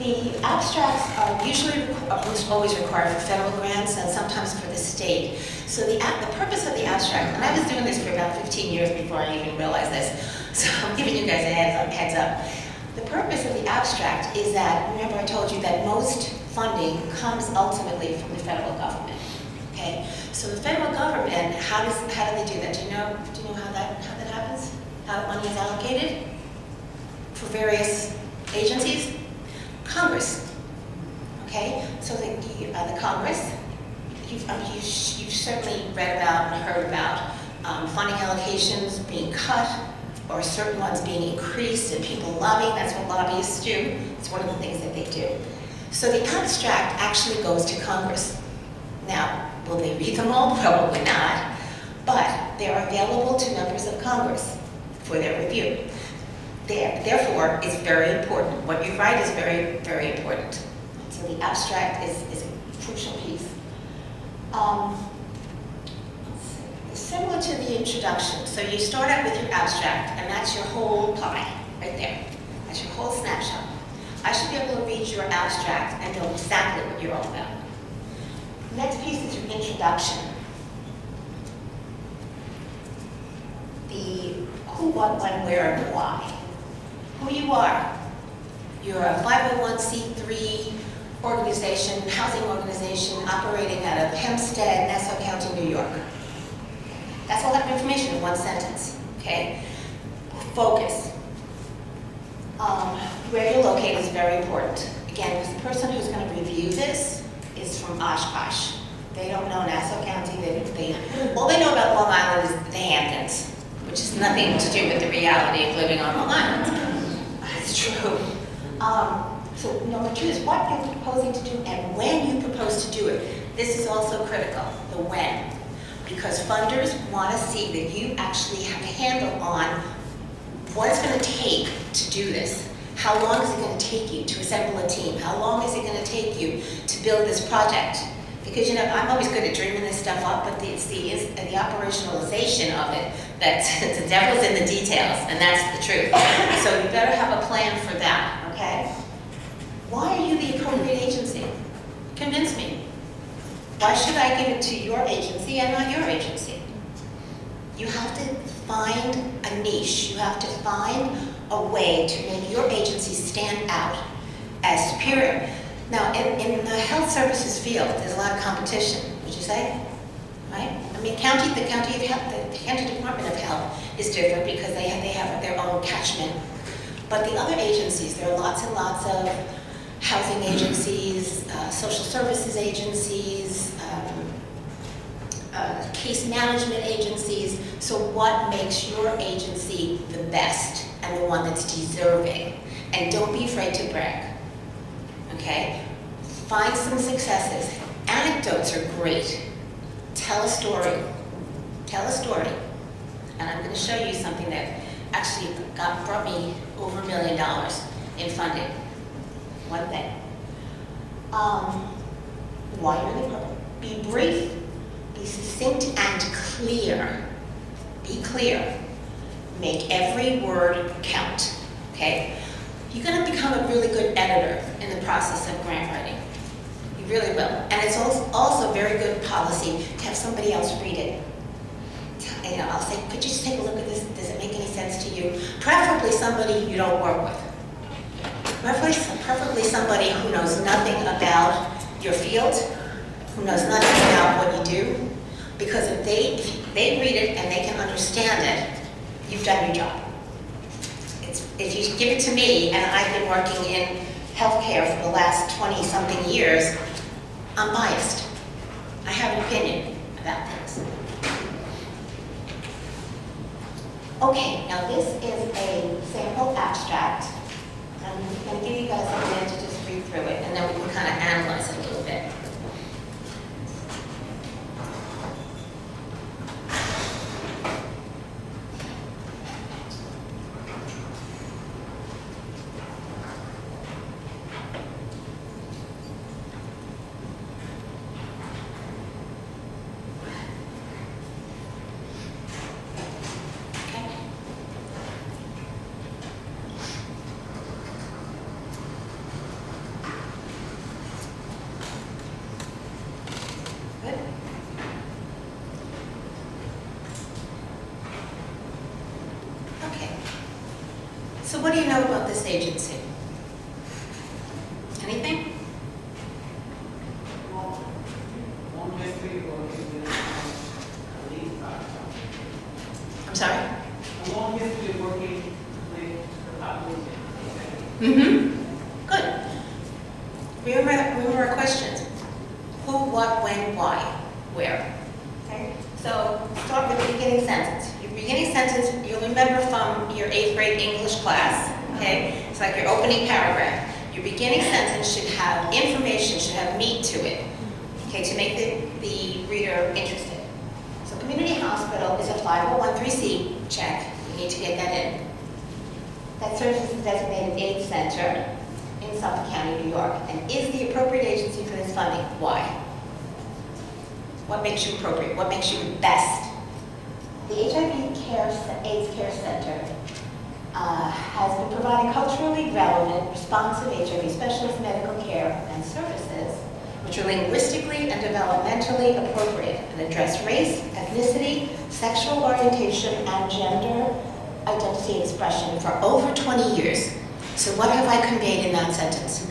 The abstracts are usually, almost always required for federal grants and sometimes for the state. So the purpose of the abstract, and I was doing this for about 15 years before I even realized this, so I'm giving you guys a heads up. The purpose of the abstract is that, remember I told you that most funding comes ultimately from the federal government. Okay, so the federal government, how do they do that? Do you know how that happens? How money is allocated for various agencies? Congress. Okay, so the Congress, you've certainly read about and heard about funding allocations being cut or certain ones being increased and people lobbying. That's what lobbyists do. It's one of the things that they do. So the abstract actually goes to Congress. Now, will they read them all? Probably not. But they're available to members of Congress for their review. Therefore, it's very important. What you write is very, very important. So the abstract is a crucial piece. Similar to the introduction. So you start out with your abstract, and that's your whole pie, right there. That's your whole snapshot. I should be able to read your abstract and know exactly what you're all about. Next piece is your introduction. The who, what, when, where, and why. Who you are. You're a 501c3 organization, housing organization operating out of Hempstead, Nassau County, New York. That's all that information in one sentence, okay? Focus. Where you're located is very important. Again, because the person who's going to review this is from Oshkosh. They don't know Nassau County. All they know about Long Island is the Hamptons, which has nothing to do with the reality of living on Long Island. It's true. So number 2 is what you're proposing to do and when you propose to do it. This is also critical, the when. Because funders want to see that you actually have a handle on what it's going to take to do this. How long is it going to take you to assemble a team? How long is it going to take you to build this project? Because, you know, I'm always good at dreaming this stuff up, but it's the operationalization of it that the devil's in the details, and that's the truth. So you better have a plan for that, okay? Why are you the appropriate agency? Convince me. Why should I give it to your agency and not your agency? You have to find a niche. You have to find a way to make your agency stand out as superior. Now, in the health services field, there's a lot of competition, would you say? Right? I mean, the county Department of Health is different because they have their own catchment. But the other agencies, there are lots and lots of housing agencies, social services agencies, case management agencies. So what makes your agency the best and the one that's deserving? And don't be afraid to brag, okay? Find some successes. Anecdotes are great. Tell a story. Tell a story. And I'm going to show you something that actually brought me over $1 million in funding. One thing. While you're in the program, be brief, be succinct and clear. Be clear. Make every word count, okay? You're going to become a really good editor in the process of grant writing. You really will. And it's also very good policy to have somebody else read it. You know, I'll say, could you just take a look at this? Does it make any sense to you? Preferably somebody you don't work with. Preferably somebody who knows nothing about your field, who knows nothing about what you do. Because if they read it and they can understand it, you've done your job. If you give it to me, and I've been working in healthcare for the last 20-something years, I'm biased. I have an opinion about things. Okay, now this is a sample abstract. I'm going to give you guys a minute to just read through it, and then we can kind of analyze it a little bit. what do you know about this agency? Anything? Long history of working with police, I'm sorry? a long history of working with the population. Mm-hmm. Good. Remember our questions. Who, what, when, why, where. Okay? So start with the beginning sentence. Your beginning sentence, you'll remember from your 8th grade English class. Okay? It's like your opening paragraph. Your beginning sentence should have information, should have meat to it. Okay, to make the reader interested. So community hospital is a 501(c)(3) check. You need to get that in. That serves as a designated aid center in Suffolk County, New York, and is the appropriate agency for this funding. Why? What makes you appropriate? What makes you the best? The AIDS Care Center has been providing culturally relevant, responsive HIV specialist medical care and services which are linguistically and developmentally appropriate and address race, ethnicity, sexual orientation, and gender identity and expression for over 20 years. So what have I conveyed in that sentence?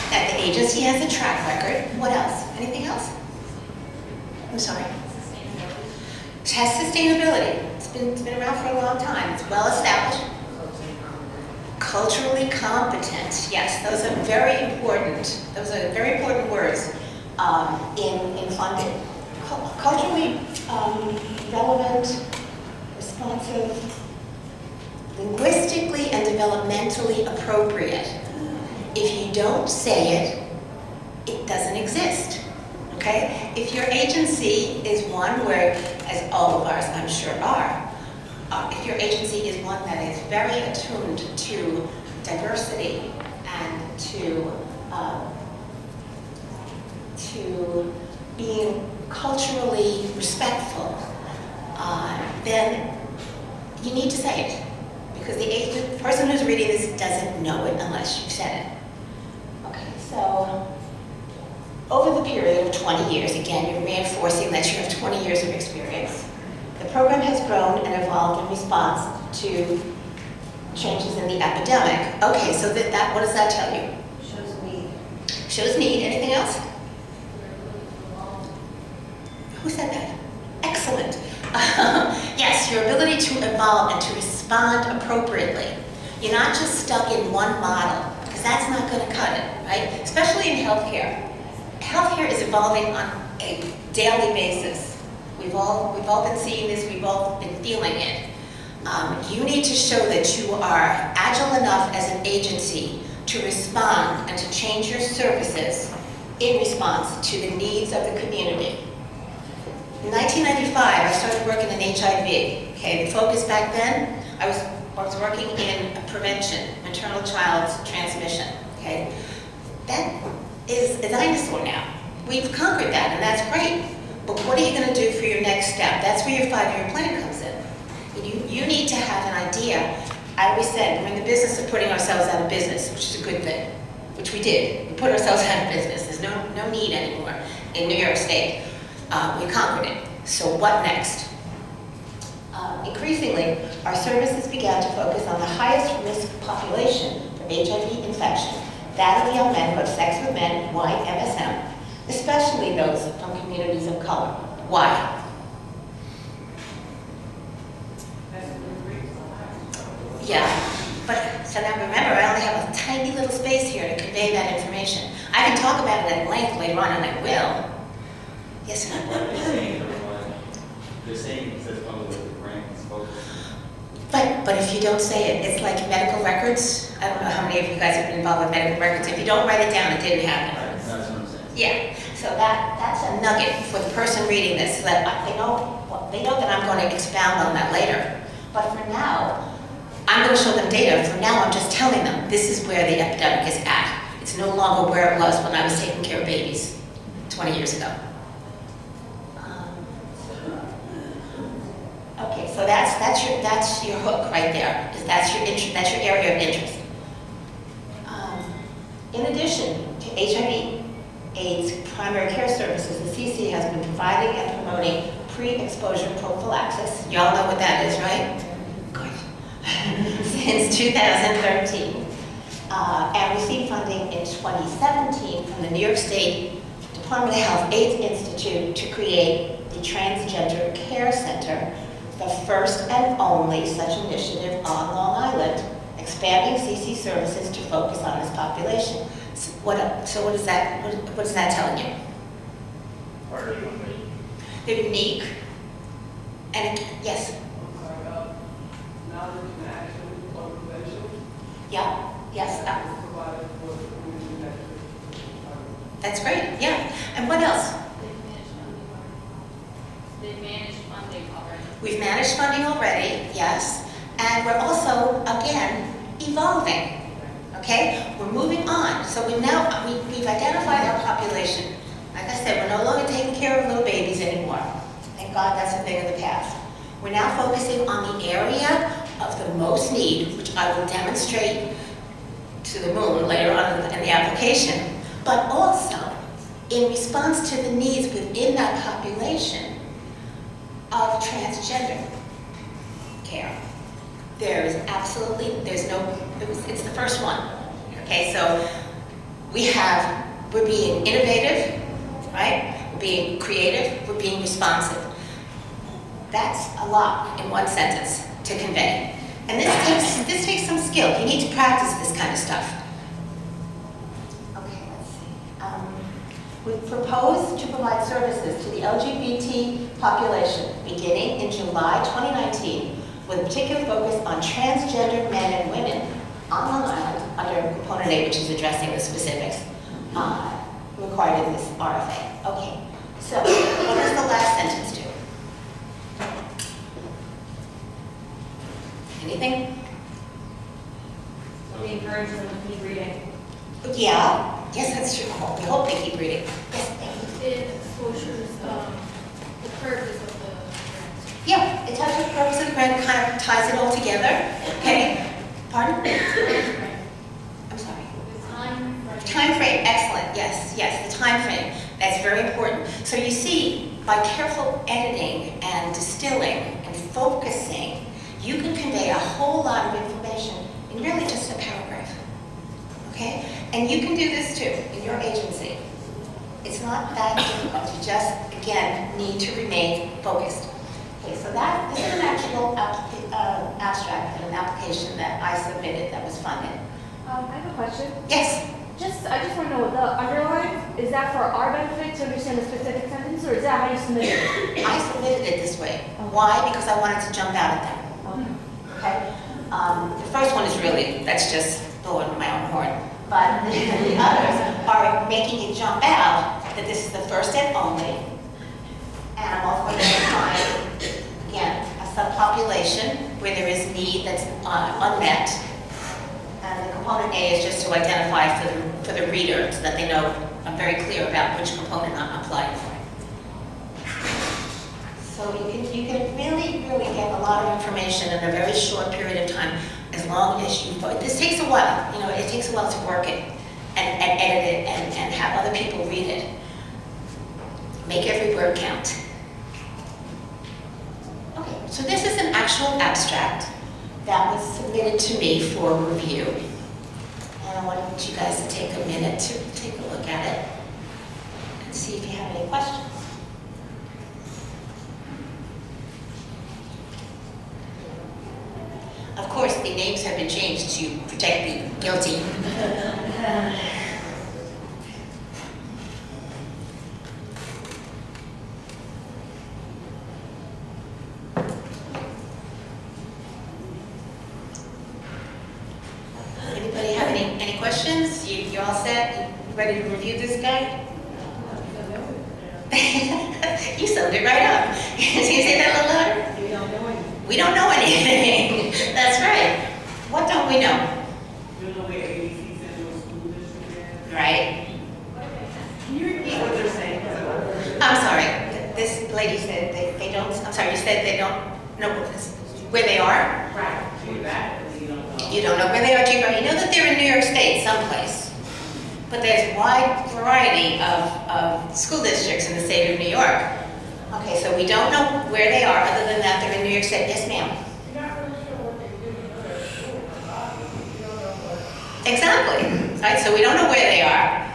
That the agency has a track record. What else? Anything else? I'm sorry. It has sustainability. It's been around for a long time. It's well established. Culturally competent. Yes, those are very important. Those are very important words in funding. Culturally relevant, responsive, linguistically and developmentally appropriate. If you don't say it, it doesn't exist. Okay? If your agency is one where, as all of ours I'm sure are, if your agency is one that is very attuned to diversity and to being culturally respectful, then you need to say it. Because the person who's reading this doesn't know it unless you've said it. Okay, so over the period of 20 years, again, you're reinforcing that you have 20 years of experience. The program has grown and evolved in response to changes in the epidemic. Okay, so what does that tell you? Shows need. Shows need. Anything else? Who said that? Excellent. Yes, your ability to evolve and to respond appropriately. You're not just stuck in one model, because that's not going to cut it, right? Especially in healthcare. Healthcare is evolving on a daily basis. We've all been seeing this, we've all been feeling it. You need to show that you are agile enough as an agency to respond and to change your services in response to the needs of the community. In 1995, I started working in HIV. Okay, the focus back then, I was working in prevention, maternal child transmission. Okay, that is a dinosaur now. We've conquered that, and that's great. But what are you going to do for your next step? That's where your 5-year plan comes in. You need to have an idea. I always said we're in the business of putting ourselves out of business, which is a good thing, which we did. We put ourselves out of business. There's no need anymore in New York State. We conquered it. So what next? Increasingly, our services began to focus on the highest risk population for HIV infection, that of young men who have sex with men, white MSM, especially those from communities of color. Why? Yeah, but so now remember, I only have a tiny little space here to convey that information. I can talk about it at length later on, and I will. Yes, sir? They're saying it says under the grant is focused. But if you don't say it, it's like medical records. I don't know how many of you guys have been involved with medical records. If you don't write it down, it didn't happen. That's what I'm saying. Yeah, so that's a nugget for the person reading this, so that they know that I'm going to expound on that later. But for now, I'm going to show them data. For now, I'm just telling them this is where the epidemic is at. It's no longer where it was when I was taking care of babies 20 years ago. Okay, so that's your hook right there. That's your area of interest. In addition to HIV/AIDS primary care services, the CC has been providing and promoting pre-exposure prophylaxis. Y'all know what that is, right? Good. since 2013 and received funding in 2017 from the New York State Department of Health AIDS Institute to create the Transgender Care Center, the first and only such initiative on Long Island, expanding CC services to focus on this population. So what is that telling you? They're unique. And yes. Knowledge and action on prevention. Yeah. Yes. Provided for the community that That's great. Yeah. And what else? They've managed funding already. We've managed funding already. Yes. And we're also again evolving. Okay. We're moving on. So we've identified our population. Like I said, we're no longer taking care of little babies anymore. Thank God that's a thing of the past. We're now focusing on the area of the most need, which I will demonstrate to the moon later on in the application, but also in response to the needs within that population of transgender care. It's the first one. Okay, so we're being innovative, right? We're being creative, we're being responsive. That's a lot in one sentence to convey. And this takes some skill. You need to practice this kind of stuff. Okay, let's see. We propose to provide services to the LGBT population beginning in July 2019 with a particular focus on transgender men and women on Long Island under Component A, which is addressing the specifics required in this RFA. Okay, so what does the last sentence do? Anything? So we encourage them to keep reading. Yeah, yes, that's true. We hope they keep reading. Yes, It exposures the purpose of the grant. yeah, it touches the purpose of the grant, kind of ties it all together. Okay, pardon? I'm sorry. The time frame. Time frame, excellent. Yes, the time frame. That's very important. So you see, by careful editing and distilling and focusing, you can convey a whole lot of information in really just a paragraph. Okay? And you can do this too in your agency. It's not that difficult. You just, again, need to remain focused. Okay, so this is an actual abstract and an application that I submitted that was funded. I have a question. Yes? I just want to know what the underline, is that for our benefit to understand the specific sentence, or is that how you submit it? I submitted it this way. Why? Because I wanted to jump out at them. Okay? The first one is really, that's just blowing my own horn. But the others are making it jump out that this is the first and only. And I'm also identifying, again, a subpopulation where there is need that's unmet. And the component A is just to identify for the reader so that they know I'm very clear about which component I'm applying for. So you can really get a lot of information in a very short period of time as long as this takes a while, it takes a while to work it and edit it and have other people read it. Make every word count. Okay, so this is an actual abstract that was submitted to me for review. And I want you guys to take a minute to take a look at it and see if you have any questions. Of course, the names have been changed to protect the guilty. Anybody have any questions? You all set? You ready to review this guy? You summed it right up. Can you say that a little louder? We don't know anything. We don't know anything. That's right. What don't we know? You know where ABC Central School District is? Right? Can you repeat what they're saying? I'm sorry. This lady said they don't, I'm sorry, you said they don't know where they are? Right. Geographically, you don't know. You don't know where they are geographically. You know that they're in New York State someplace. But there's a wide variety of school districts in the state of New York. Okay, so we don't know where they are other than that they're in New York State. Yes, ma'am? You're not really sure what they do in other schools. Exactly, right? So we don't know where they are.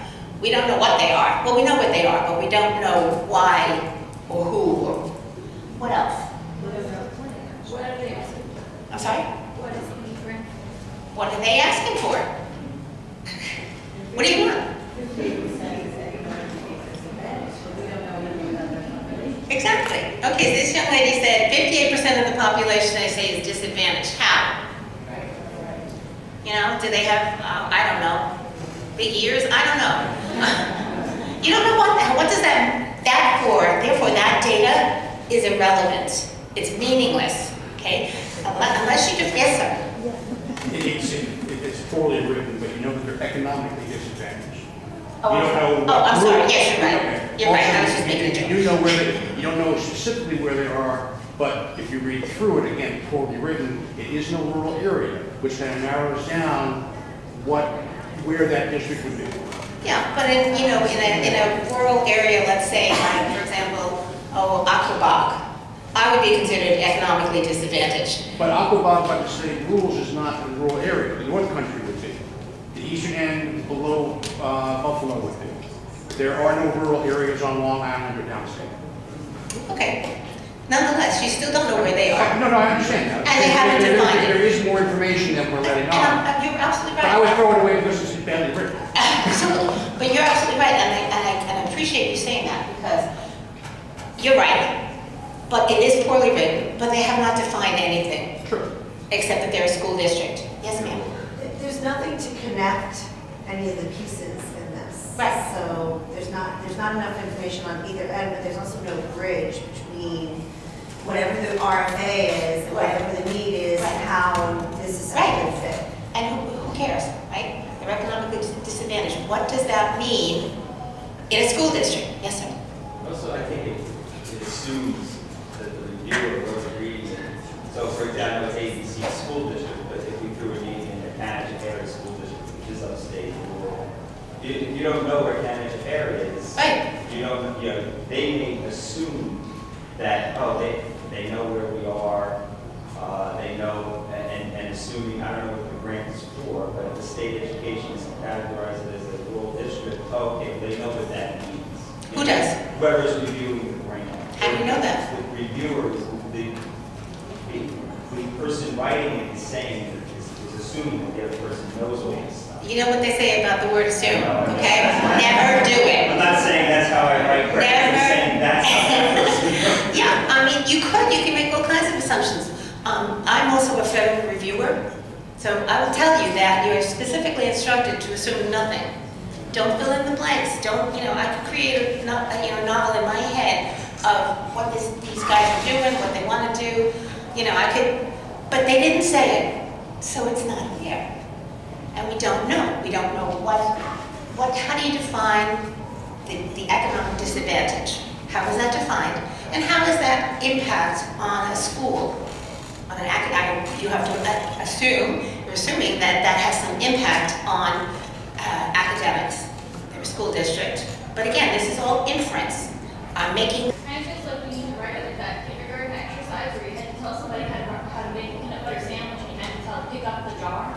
We don't know what they are. Well, we know what they are, but we don't know why or who or what else. What are they asking for? I'm sorry? What is the difference? What are they asking for? What do you want? Exactly. Okay, so this young lady said 58% of the population, they say, is disadvantaged. How? You know, do they have, I don't know, big ears? I don't know. You don't know what does that for? Therefore, that data is irrelevant. It's meaningless, okay? Unless you just, yes, sir. It's poorly written, but you know that they're economically disadvantaged. Oh, You don't know I'm sorry, yes, you're right. Okay. You're right, I was Also, just making a joke. You know where you don't know specifically where they are, but if you read through it, again, poorly written, it is no rural area, which then narrows down where that district would be. Yeah, but in a rural area, let's say, like, for example, Aquabog, I would be considered economically disadvantaged. But Aquabog, by the state rules, is not a rural area. The North Country would be. The eastern end below Buffalo would be. There are no rural areas on Long Island or downstate. Okay. Nonetheless, you still don't know where they are. No, I understand that. And they haven't defined it. There is more information than we're letting on. You're absolutely But I would right. throw it away because it's badly written. Absolutely. But you're absolutely right, and I appreciate you saying that, because you're right. But it is poorly written, but they have not defined anything. Sure. Except that they're a school district. Yes, ma'am? There's nothing to connect any of the pieces in this. Right. So there's not enough information on either end, but there's also no bridge between whatever the RFA is, and whatever the need is, and how this is going to fit. And who cares, right? They're economically disadvantaged. What does that mean in a school district? Yes, sir? Also, I think it assumes that the reviewer wrote a reading. So, for example, it's ABC school district, but if we threw a name in the Canada area school district, which is upstate, or you don't know where Canada area is. Right. They may assume that, they know where we are, they know, and assuming, I don't know what the grant is for, but if the state education is categorized as a rural district, okay, they know what that means. Who does? Whoever's reviewing the grant. How do you know that? The reviewers, the person writing it is saying, is assuming that the other person knows all this stuff. You know what they say about the word assume, okay? Never do it. I'm not saying that's how I write grants, I'm Never. saying that's how that person. Yeah, I mean, you can make all kinds of assumptions. I'm also a federal reviewer, so I will tell you that you're specifically instructed to assume nothing. Don't fill in the blanks. I could create a novel in my head of what these guys are doing, what they want to do. But they didn't say it, so it's not there. And we don't know. We don't know how do you define the economic disadvantage? How is that defined? And how does that impact on a school? On an academic, you have to you're assuming that has some impact on academics, their school district. But again, this is all inference. I'm making. I just like when you write like that kindergarten exercise where you had to tell somebody how to make a peanut butter sandwich and you had to tell them to pick up the jar.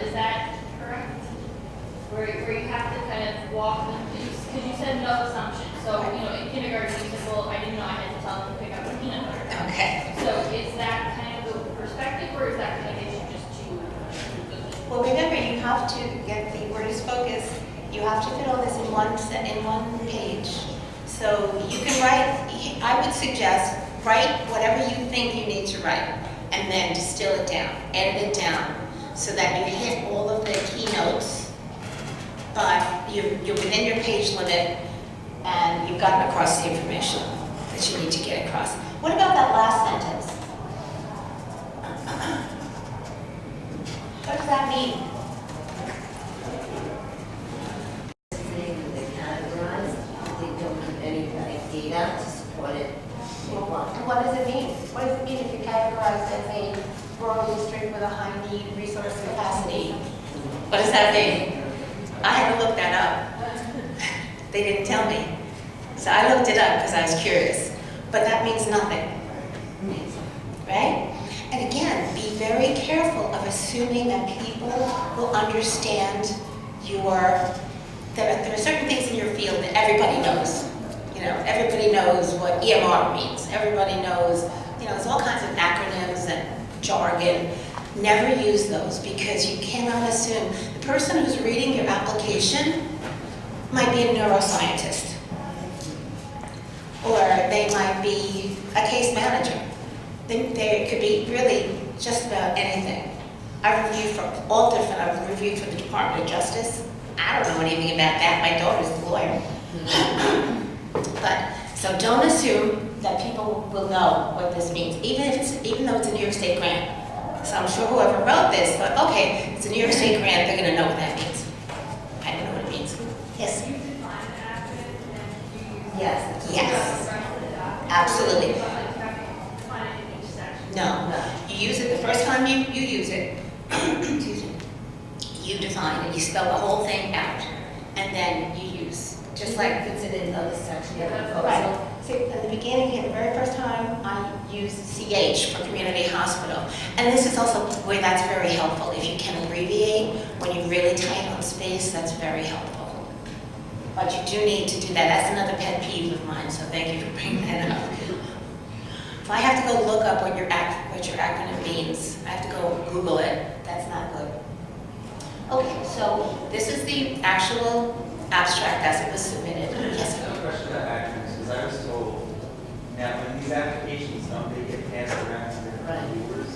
Is that correct? Where you have to kind of walk them, because you said no assumption. So, in kindergarten you said, well, I didn't know I had to tell them to pick up the peanut butter. Okay. So is that kind of the perspective, or is that kind of just too Well, remember, you have to get the word is focus. You have to fit all this in one page. So you can write. I would suggest write whatever you think you need to write, and then distill it down, edit it down, so that you hit all of the key notes, but you're within your page limit, and you've gotten across the information that you need to get across. What about that last sentence? What does that mean? They categorize, they don't have any data to support it. What does it mean? What does it mean if you're categorized as a rural district with a high need resource capacity? What does that mean? I had to look that up. They didn't tell me. So I looked it up because I was curious. But that means nothing. Right? And again, be very careful of assuming assuming that people will understand there are certain things in your field that everybody knows. You know, everybody knows what EMR means. Everybody knows, there's all kinds of acronyms and jargon. Never use those because you cannot assume the person who's reading your application might be a neuroscientist, or they might be a case manager. They could be really just about anything. I've reviewed I've reviewed for the Department of Justice. I don't know anything about that. My daughter's a lawyer. But, so don't assume that people will know what this means, even though it's a New York State grant. So I'm sure whoever wrote this thought, okay, it's a New York State grant, they're gonna know what that means. I don't know what it means. Yes? Yes. Yes. Absolutely. No. You use it the first time you use it, excuse me, you define it, you spell the whole thing out, and then you use, just like It's in another section. right. So at the beginning here, the very first time, I used CH for community hospital. And this is also where that's very helpful. If you can abbreviate, when you really tight on space, that's very helpful. But you do need to do that. That's another pet peeve of mine, so thank you for bringing that up. If I have to go look up what your acronym means, I have to go Google it. That's not good. Okay, so this is the actual abstract as it was submitted. Yes? I have a question about acronyms, because I was told, now when these applications, don't they get passed around to different reviewers?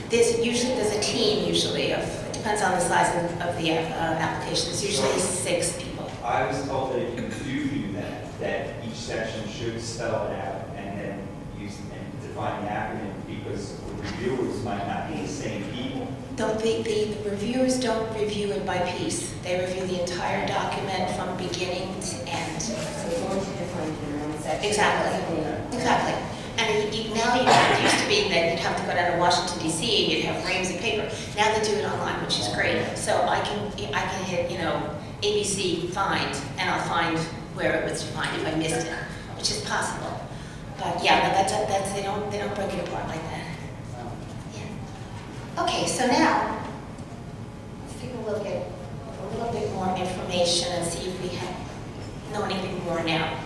There's a team usually it depends on the size of the application. It's usually 6 people. I was told that if you do that each section should spell it out and then use and define the acronym, because the reviewers might not be the same people. The reviewers don't review it by piece. They review the entire document from beginning to end. So it's going to define in one section. Exactly. And it used to be that you'd have to go down to Washington DC and you'd have reams of paper. Now they do it online, which is great. So I can hit ABC find, and I'll find where it was defined if I missed it, which is possible. But yeah, that's they don't break it apart like that. Okay, so now, let's take a look at a little bit more information and see if we know anything more now.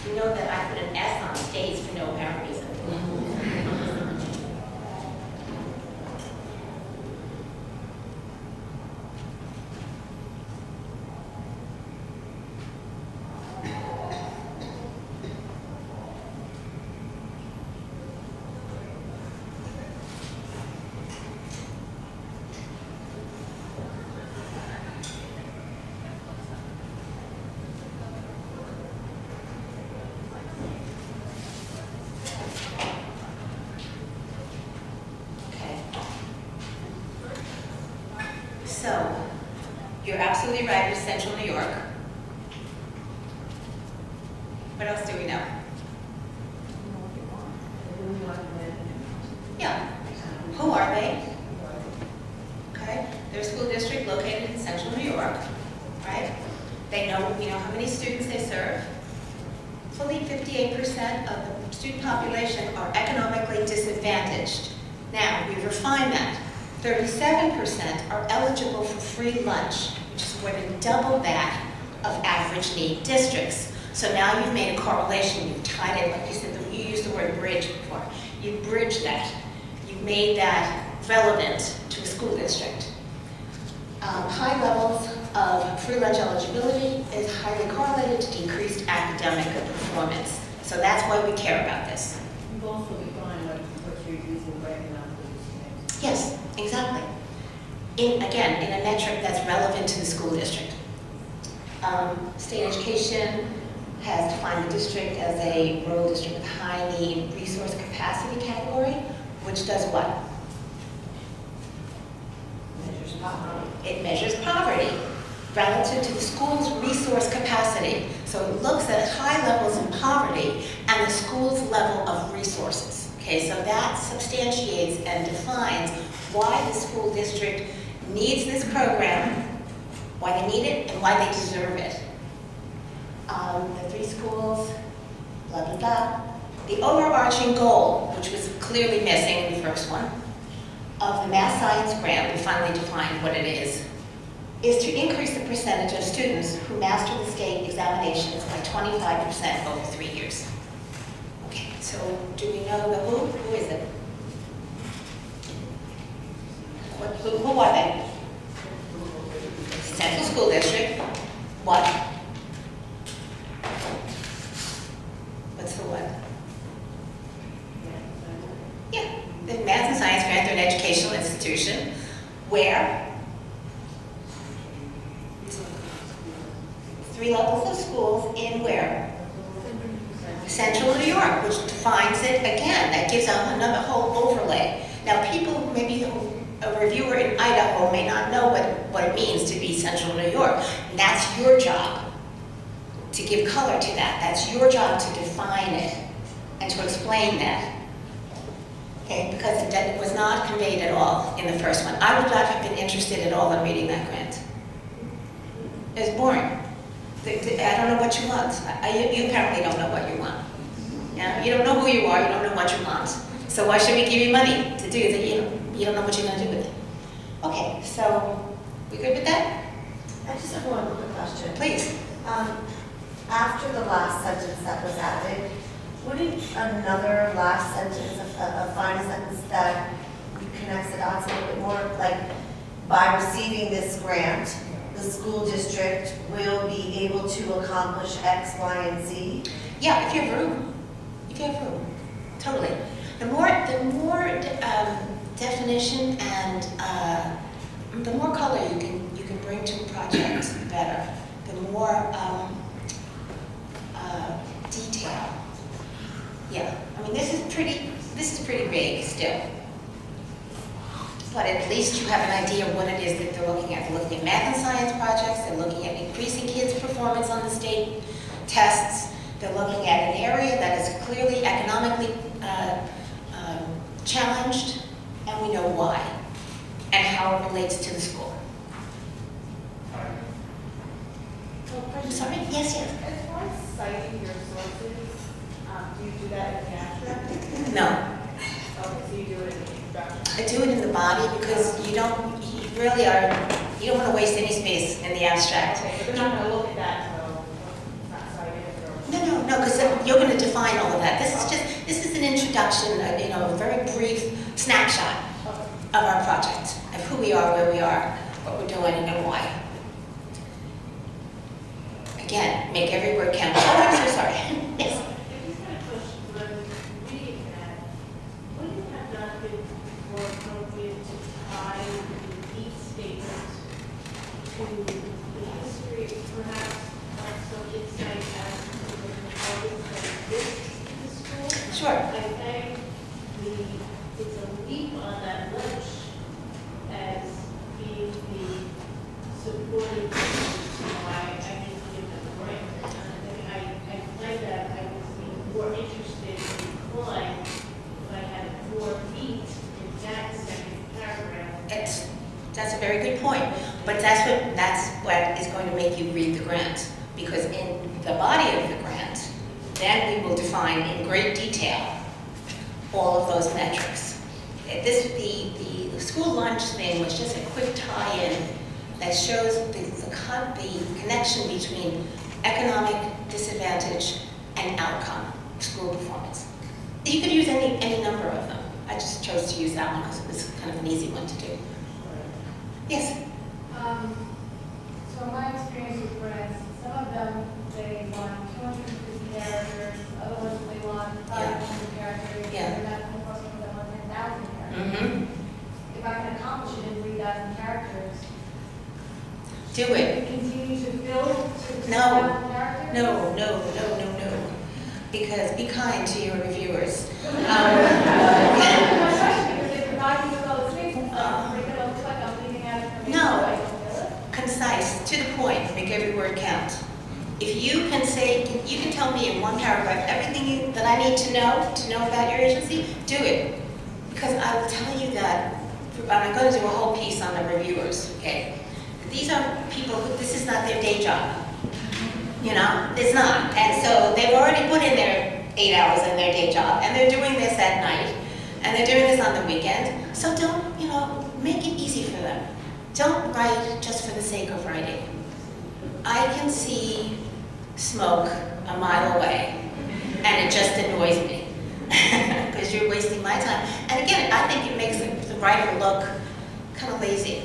You know that I put an S on stage for no apparent reason. So, you're absolutely right, it's Central New York. What else do we know? Yeah. Who are they? Okay, they're a school district located in Central New York, right? We know how many students they serve. Fully 58% of the student population are economically disadvantaged. Now, we've refined that. 37% are eligible for free lunch, which is more than double that of average need districts. So now you've made a correlation, you've tied it, like you said, you used the word bridge before. You've bridged that. You've made that relevant to a school district. High levels of free lunch eligibility is highly correlated to decreased academic performance. So that's why we care about this. You've also defined what you're using right now for these things. Yes, exactly. In a metric that's relevant to the school district. State education has defined the district as a rural district with high need resource capacity category, which does what? Measures poverty. It measures poverty relative to the school's resource capacity. So it looks at high levels of poverty and the school's level of resources. Okay, so that substantiates and defines why the school district needs this program, why they need it, and why they deserve it. The 3 schools, blah, blah, blah. The overarching goal, which was clearly missing in the first one, of the math science grant, we finally defined what it is to increase the percentage of students who master the state examinations by 25% over 3 years. Okay, so do we know the who? Who is it? Who are they? Central School District. What? What's the what? Yeah, the Math and Science Grant, they're an educational institution where 3 levels of schools in where? Central New York, which defines it again. That gives another whole overlay. Now, people, maybe a reviewer in Idaho may not know what it means to be Central New York. And that's your job to give color to that. That's your job to define it and to explain that. Okay, because it was not conveyed at all in the first one. I would not have been interested at all in reading that grant. It's boring. I don't know what you want. You apparently don't know what you want. Yeah? You don't know who you are, you don't know what you want. So why should we give you money to do that? You don't know what you're going to do with it. Okay, so we good with that? I just have one quick question. Please. After the last sentence that was added, wouldn't another last sentence, a final sentence that connects the dots a little bit more, like by receiving this grant, the school district will be able to accomplish X, Y, and Z? Yeah, if you have room. If you have room. Totally. The more definition and the more color you can bring to a project, the better. The more detail. Yeah. I mean, this is pretty vague still. But at least you have an idea of what it is that they're looking at. They're looking at math and science projects. They're looking at increasing kids' performance on the state tests. They're looking at an area that is clearly economically challenged, and we know why, and how it relates to the school. I'm sorry? Yes, yes. As far as citing your sources, do you do that in the abstract? No. Okay, so you do it in the introduction. I do it in the body because you don't want to waste any space in the abstract. Okay, but they're not going to look at that, so it's not cited or... No, because you're going to define all of that. This is an introduction, a very brief snapshot of our project, of who we are, where we are, what we're doing, and why. Again, make every word count. Oh, I'm so sorry. Yes. If you kind of push when reading that, wouldn't it have not been more appropriate to tie the each statement to the history, perhaps some insight as to the components that exist in the school? Sure. I think it's a leap on that ledge as being the supporting to why I need to give them a grant. I find that I would be more interested in applying if I had more meat in that second paragraph. That's a very good point, but that's what is going to make you read the grant, because in the body of the grant, then we will define in great detail all of those metrics. The school lunch thing was just a quick tie-in that shows the connection between economic disadvantage and outcome, school performance. You could use any number of them. I just chose to use that one because it was kind of an easy one to do. Yes? So my experience with grants, some of them, they want 250 characters, other ones they want 500 characters, Yeah. and that of course they want 10,000 characters. Mm-hmm. If I can accomplish it in 3,000 characters, Do it. we continue to build to 3,000 No. characters? No. Because be kind to your reviewers. Because they provide me with all the space, and stuff, they don't look like I'm leaving out information. No. So I don't feel it. Concise, to the point, make every word count. If you can you can tell me in one paragraph everything that I need to know about your agency, do it. Because I will tell you that, I'm going to do a whole piece on the reviewers, okay? These are people this is not their day job. It's not. And so they've already put in their 8 hours in their day job, and they're doing this at night. And and they're doing this on the weekend. So don't, make it easy for them. Don't write just for the sake of writing. I can see smoke a mile away, and it just annoys me because you're wasting my time. And again, I think it makes the writer look kind of lazy.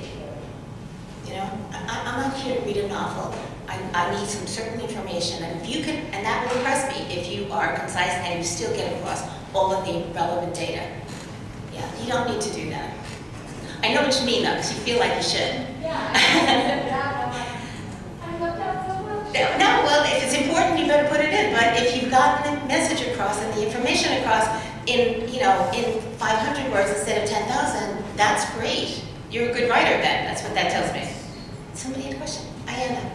I'm not here to read a novel. I need some certain information, and if you can, and that will impress me if you are concise and you still get across all of the relevant data. Yeah, you don't need to do that. I know what you mean though, because you feel like you should. Yeah, I looked up so much. No, well, if it's important, you better put it in. But if you've gotten the message across and the information across in 500 words instead of 10,000, that's great. You're a good writer then. That's what that tells me. Somebody had a question? Ayana.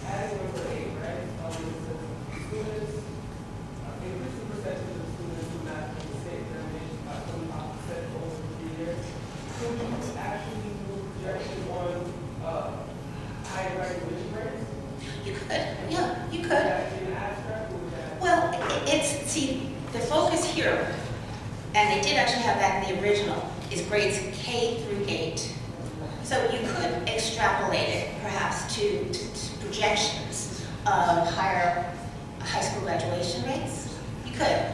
As number 8, right, it says students, increase the percentage of students who not in the state examination by 25% over 3 years. Could you actually do a projection on higher graduation rates? You could. Yeah, you Would could. that be an abstract or would that? Well, see, the focus here, and they did actually have that in the original, is grades K through 8. So you could extrapolate it perhaps to projections of higher high school graduation rates. You could.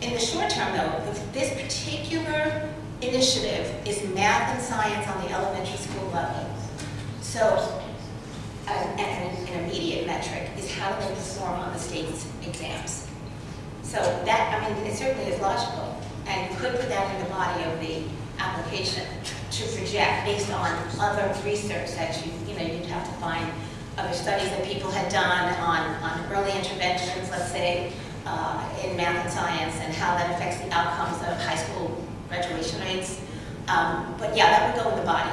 In the short term though, this particular initiative is math and science on the elementary school level. So an immediate metric is how do they perform on the state's exams. So that, it certainly is logical. And you could put that in the body of the application to project based on other research that you'd have to find other studies that people had done on early interventions, let's say, in math and science, and how that affects the outcomes of high school graduation rates. But yeah, that would go in the body.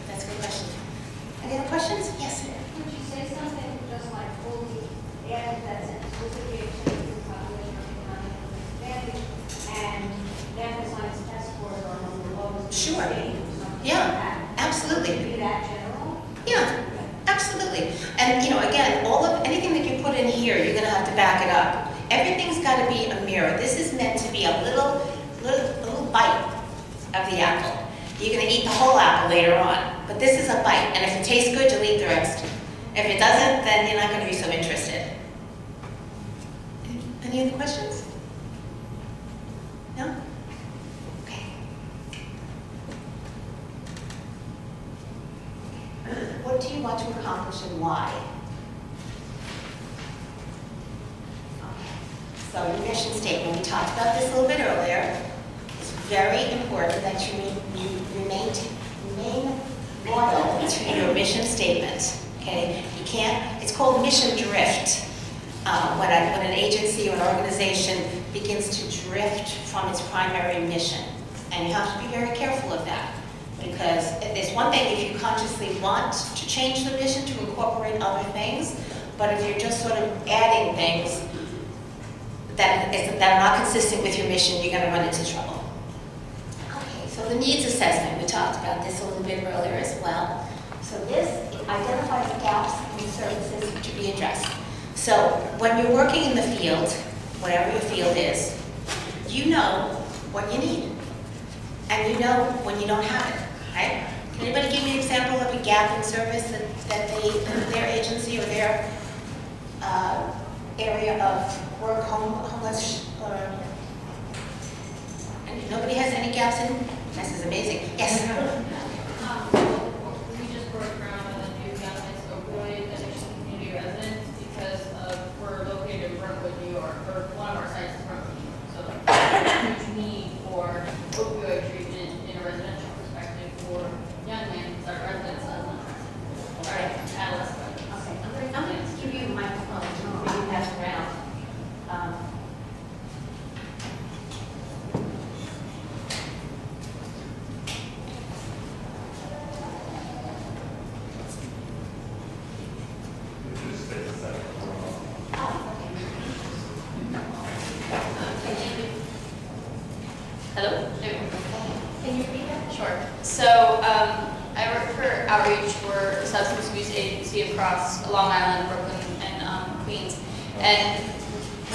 That's a good question. Any other questions? Yes, sir. Would you say something just like fully add that specification to population of economic advantage and math and science test scores are among the lowest? Sure. In the state, or something Yeah, like that? absolutely. Would it be that general? Yeah, absolutely. And again, anything that you put in here, you're going to have to back it up. Everything's got to be a mirror. This is meant to be a little bite of the apple. You're going to eat the whole apple later on, but this is a bite. And if it tastes good, you'll eat the rest. If it doesn't, then you're not going to be so interested. Any other questions? No? Okay. What do you want to accomplish and why? Okay. So your mission statement, we talked about this a little bit earlier. It's very important that you remain loyal to your mission statement. Okay, you can't. It's called mission drift. When an agency or an organization begins to drift from its primary mission, and you have to be very careful of that. Because there's one thing if you consciously want to change the mission to incorporate other things, but if you're just sort of adding things that are not consistent with your mission, you're going to run into trouble. Okay, so the needs assessment, we talked about this a little bit earlier as well. So this identifies gaps in services to be addressed. So when you're working in the field, whatever your field is, you know what you need. And you know when you don't have it, right? Can anybody give me an example of a gap in service that their agency or their area of work, homeless, or and nobody has any gaps in? This is amazing. Yes? We just broke ground on a new Agnes O'Connor-Goun community residence because we're located in Brentwood, New York, or one of our sites is Brentwood, New York. So there's a huge need for opioid treatment in a residential perspective for young men, our residents, or adolescents. Okay, I'm going to give you the microphone to maybe pass around. Hello? Can you repeat that? Sure. So I work for Outreach. We're a substance abuse agency across Long Island, Brooklyn, and Queens. And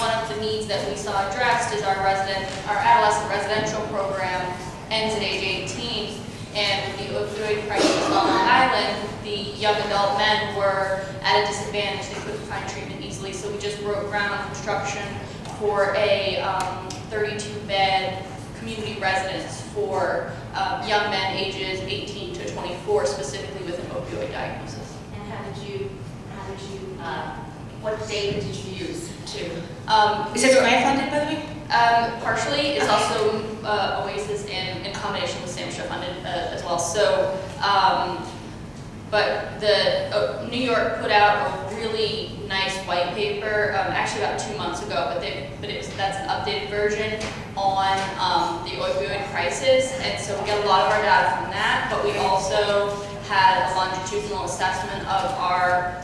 one of the needs that we saw addressed is our adolescent residential program ends at age 18, and with the opioid crisis on Long Island, the young adult men were at a disadvantage. They couldn't find treatment easily, so we just broke ground on construction for a 32-bed community residence for young men ages 18 to 24, specifically with an opioid diagnosis. And what data did you use to? Is this grant funded, by the way? Partially. It's also OASIS in combination with SAMHSA funded as well. So, but the New York put out a really nice white paper, actually about 2 months ago, that's an updated version on the opioid crisis, and so we get a lot of our data from that, but we also had a longitudinal assessment of our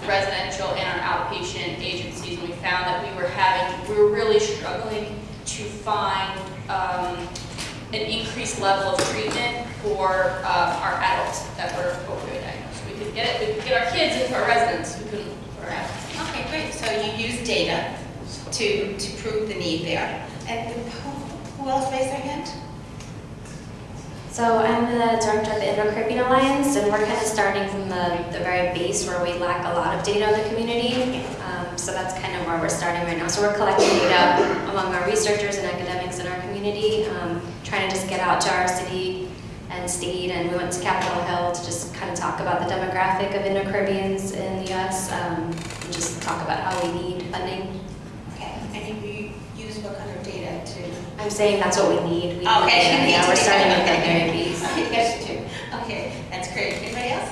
residential and our outpatient agencies, and we found that we were really struggling to find an increased level of treatment for our adults that were opioid diagnosed. We could get our kids into our residents, we couldn't for our adults. Okay, great. So you use data to prove the need there. And who else raised their hand? So I'm the director of the Indo-Caribbean Alliance, and we're kind of starting from the very base where we lack a lot of data in the community. So that's kind of where we're starting right now. So we're collecting data among our researchers and academics in our community, trying to just get out to our city and state, and we went to Capitol Hill to just kind of talk about the demographic of Indo-Caribbeans in the U.S. And just talk about how we need funding. Okay, and you use what kind of data to? I'm saying that's what we need. We Okay. need data. We're starting at the very base. Yes, you do. Okay, that's great. Anybody else?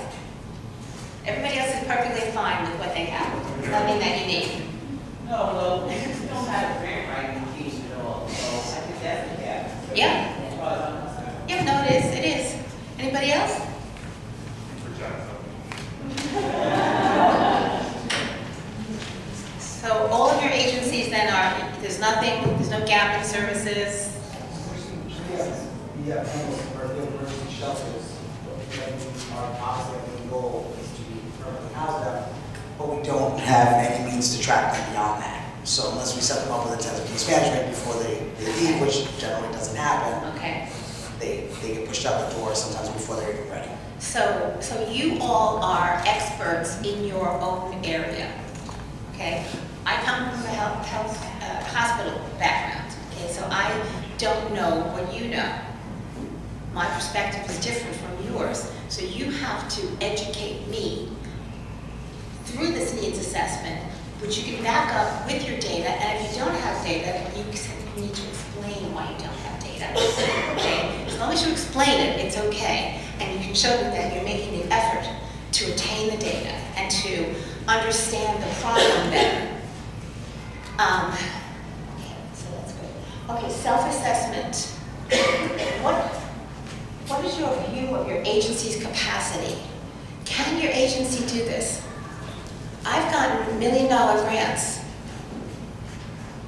Everybody else is perfectly fine with what they have. Nothing that you need. No, well, we don't have a grant writing team at all, so I think that's a gap. Yeah. As far as I'm concerned. Yeah, no, it is. It is. Anybody else? So all of your agencies then there's no gap in services? We have handles for the emergency shelters. Our positive goal is to permanently house them, but we don't have any means to track them beyond that. So unless we set them up with intensive case management before they leave, which generally doesn't happen, Okay. they get pushed out the door sometimes before they're even ready. So you all are experts in your own area, okay? I come from a hospital background, okay? So I don't know what you know. My perspective is different from yours. So you have to educate me through this needs assessment, which you can back up with your data. And if you don't have data, you need to explain why you don't have data, okay? As long as you explain it, it's okay. And you can show them that you're making the effort to obtain the data and to understand the problem better. Okay, so that's good. Okay, self-assessment. What is your view of your agency's capacity? Can your agency do this? I've gotten $1 million grants.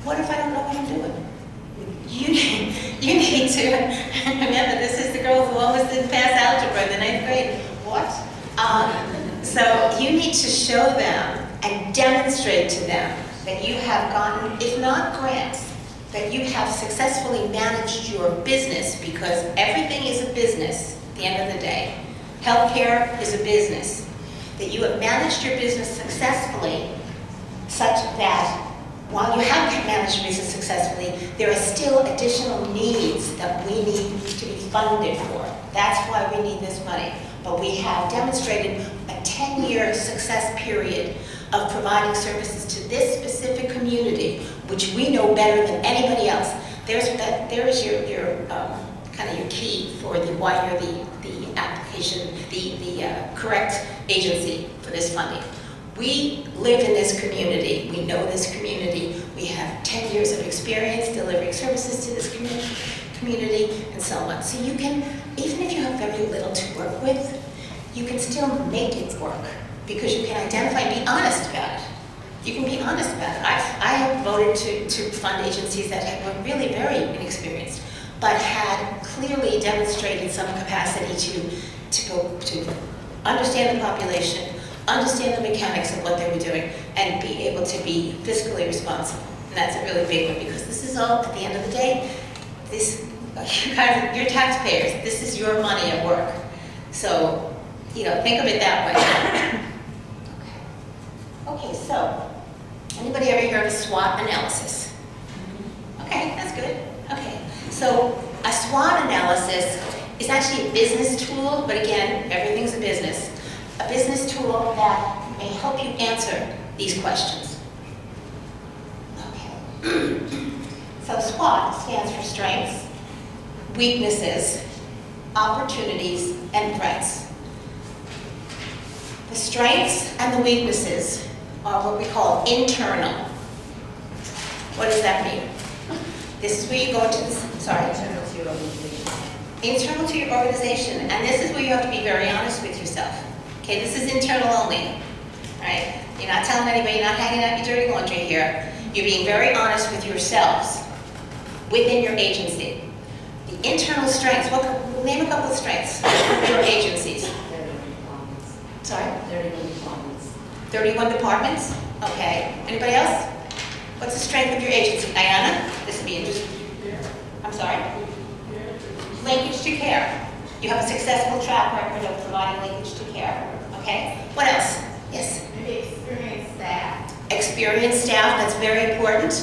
What if I don't know what I'm doing? You need to remember, this is the girl who almost didn't pass algebra in the 9th grade. What? So you need to show them and demonstrate to them that you have gotten, if not grants, that you have successfully managed your business, because everything is a business at the end of the day. Healthcare is a business. That you have managed your business successfully such that while you have managed your business successfully, there are still additional needs that we need to be funded for. That's why we need this money. But we have demonstrated a 10-year success period of providing services to this specific community, which we know better than anybody else. There is your kind of your key for why you're the application, the correct agency for this funding. We live in this community. We know this community. We have 10 years of experience delivering services to this community, and so on. So you can, even if you have very little to work with, you can still make it work, because you can identify and be honest about it. You can be honest about it. I have voted to fund agencies that were really very inexperienced, but had clearly demonstrated some capacity to understand the population, understand the mechanics of what they were doing, and be able to be fiscally responsible. And that's a really big one, because this is all, at the end of the day, this, you guys, you're taxpayers, this is your money at work. So, think of it that way. Okay, so, anybody ever heard of a SWOT analysis? Okay, that's good. Okay, so a SWOT analysis is actually a business tool, but again, everything's a business tool that may help you answer these questions. Okay. So SWOT stands for strengths, weaknesses, opportunities, and threats. The strengths and the weaknesses are what we call internal. What does that mean? This is where you go into this, sorry. Internal to your organization. Internal to your organization, and this is where you have to be very honest with yourself. Okay, this is internal only, right? You're not telling anybody, you're not hanging out your dirty laundry here. You're being very honest with yourselves within your agency. The internal strengths, name a couple of strengths of your agencies. 31 departments. Sorry? 31 departments. 31 departments? Okay. Anybody else? What's the strength of your agency? Diana? This would be interesting. I'm sorry? Linkage to care. You have a successful track record of providing linkage to care. Okay? What else? Yes? Maybe experienced staff. Experienced staff, that's very important.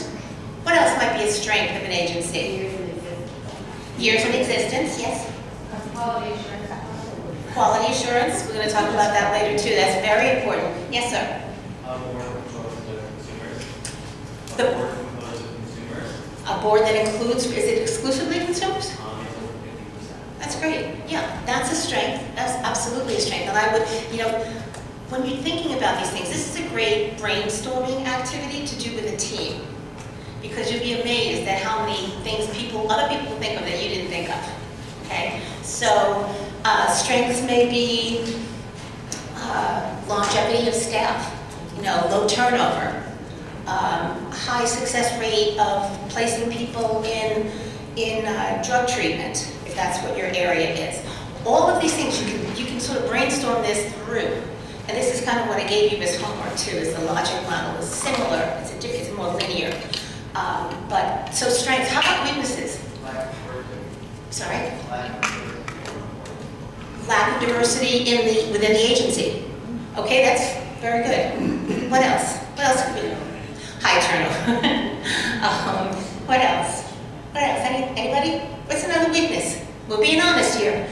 What else might be a strength of an agency? Years in existence. Years in existence, yes? Quality assurance. Quality assurance, we're going to talk about that later too. That's very important. Yes, sir? A board that includes, is it exclusively consumers? That's great. Yeah, that's a strength. That's absolutely a strength. And I would, when you're thinking about these things, this is a great brainstorming activity to do with a team. Because you'll be amazed at how many things other people think of that you didn't think of. Okay? So, strengths may be longevity of staff, low turnover, high success rate of placing people in drug treatment, if that's what your area is. All of these things, you can sort of brainstorm this through. And this is kind of what I gave you as homework too, is the logic model is similar, it's more linear. So strengths, how about weaknesses? Sorry? Lack of diversity within the agency. Okay, that's very good. What else? What else could be? High turnover. What else? What else? Anybody? What's another weakness? We're being honest here.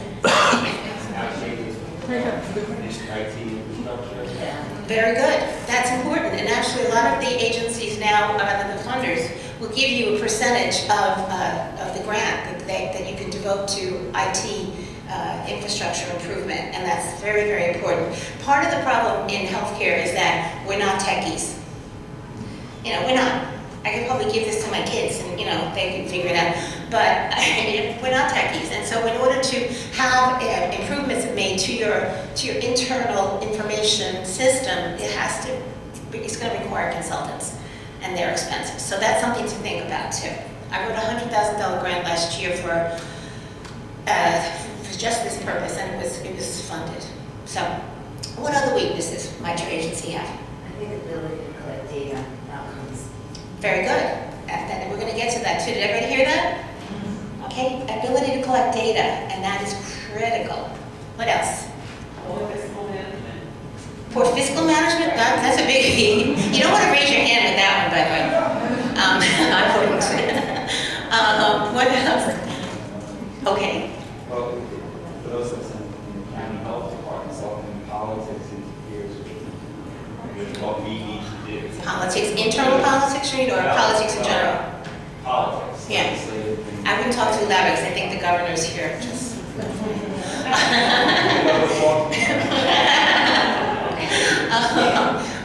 Very good. That's important. And actually, a lot of the agencies now, the funders, will give you a percentage of the grant that you can devote to IT infrastructure improvement, and that's very, very important. Part of the problem in healthcare is that we're not techies. We're not. I could probably give this to my kids and, they can figure it out. But we're not techies. And so in order to have improvements made to your internal information system, it's going to require consultants, and they're expensive. So that's something to think about too. I wrote a $100,000 grant last year for just this purpose, and it was funded. So what other weaknesses might your agency have? I think the ability to collect data outcomes. Very good. We're going to get to that too. Did everybody hear that? Okay, ability to collect data, and that is critical. What else? Fiscal management. For fiscal management, that's a biggie. You don't want to raise your hand with that one, by the way. I wouldn't. What else? Okay. Well, for those of us in the county health department, often politics interferes with what we need to do. Politics, internal politics, or politics in general? Politics. Yeah. I wouldn't talk too loud because I think the governor's here. Just.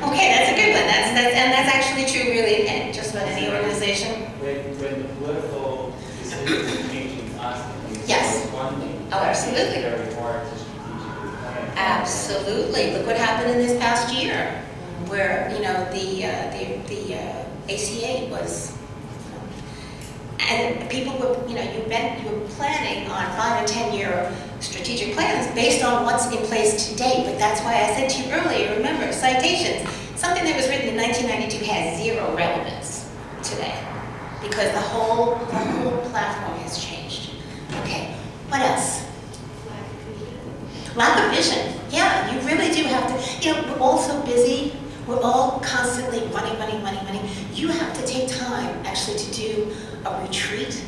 Okay, that's a good one. That's actually true, really, in just about any organization. When the political decisions are changing constantly, Yes. funding. Oh, absolutely. It's very hard to strategically plan. Absolutely. Look what happened in this past year, where the ACA was, and people were you were planning on 5 and 10 year strategic plans based on what's in place today. But that's why I said to you earlier. Remember, citations. something that was written in 1992 has zero relevance today because the whole platform has changed. Okay, what else? Lack of vision. Yeah, you really do have to, we're all so busy. We're all constantly running. You have to take time actually to do a retreat,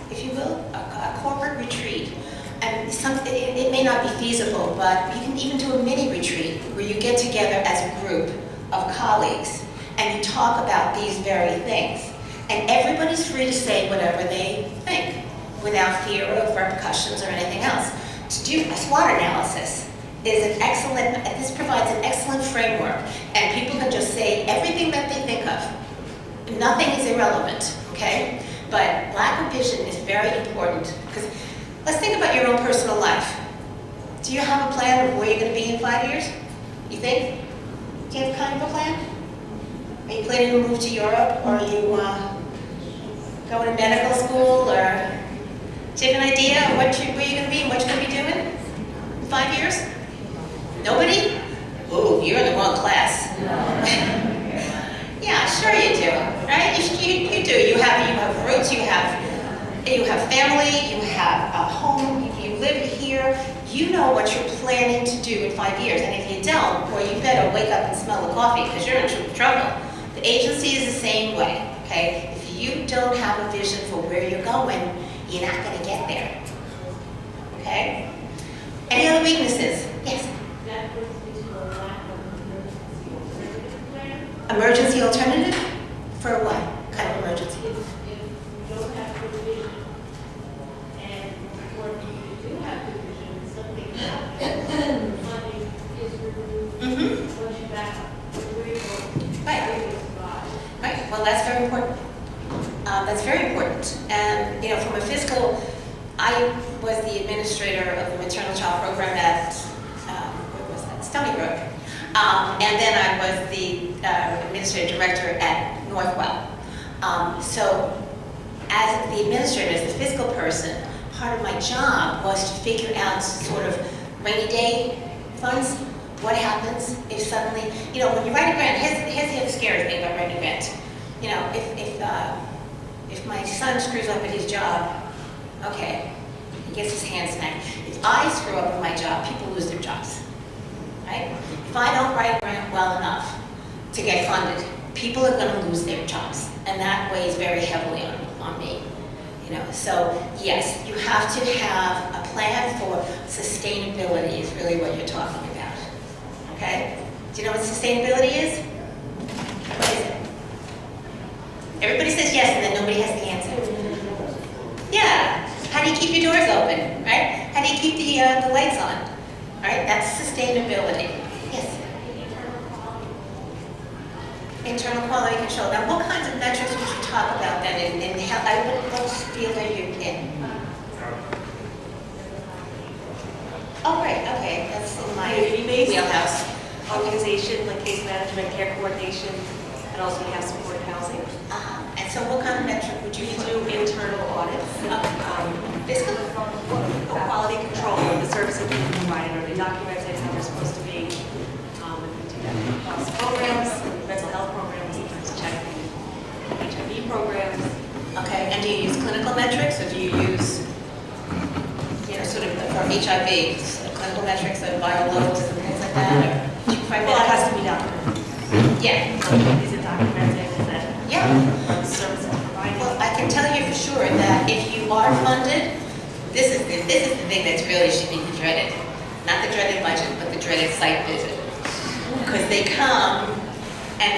if you will, a corporate retreat. And it may not be feasible, but you can even do a mini retreat where you get together as a group of colleagues and you talk about these very things. And everybody's free to say whatever they think without fear of repercussions or anything else. To do a SWOT analysis is an excellent, this provides an excellent framework, and people can just say everything that they think of. Nothing is irrelevant, okay? But lack of vision is very important, because let's think about your own personal life. Do you have a plan of where you're going to be in 5 years? You think? Do you have kind of a plan? Are you planning to move to Europe, or are you going to medical school, or do you have an idea of where you're going to be and what you're going to be doing in 5 years? Nobody? Ooh, you're in the wrong class. Yeah, sure you do, right? You do. You have roots. You have family. You have a home. You live here. You know what you're planning to do in 5 years, and if you don't, well, you better wake up and smell the coffee because you're in trouble. The agency is the same way. Okay, if you don't have a vision for where you're going, you're not going to get there. Okay? Any other weaknesses? Yes? That brings me to a lack of emergency alternative plan. Emergency alternative? For what kind of emergency? If you don't have good vision, and or if you do have good vision, something happens, funding is removed, once you back up, where you go, Right. Right. Well, that's very important. That's very important. And, from a fiscal, I was the administrator of the maternal child program at, what was that, Stony Brook. And then I was the administrative director at Northwell. So as the administrator, as the fiscal person, part of my job was to figure out sort of rainy day funds. What happens if suddenly, when you write a grant, here's the scary thing about writing a grant. If my son screws up at his job, okay, he gets his hand smacked. If I screw up at my job, people lose their jobs, right? If I don't write a grant well enough to get funded, people are going to lose their jobs, and that weighs very heavily on me. So yes, you have to have a plan for sustainability is really what you're talking about, okay? Do you know what sustainability is? What is it? Everybody says yes, and then nobody has the answer. Yeah. How do you keep your doors open, right? How do you keep the lights on? All right, that's sustainability. Yes? Internal quality control. Now, what kinds of metrics would you talk about then? And what field are you in? Oh, right, okay. That's in my wheelhouse. Organization, like case management, care coordination, and also we have supported housing. And so what kind of metric would you We do internal audits, fiscal? quality control of the services being provided, are they documented how they're supposed to be? And we do that across programs, mental health programs, sometimes checking HIV programs. Okay, and do you use clinical metrics, or do you use, sort of for HIV, clinical metrics of viral loads and things like that? Or do you find Well, it that? has to be documented. Yeah. Is it documented? Is that Yeah. the services provided? Well, I can tell you for sure that if you are funded, this is the thing that's really should be dreaded. Not the dreaded budget, but the dreaded site visit. Because they come and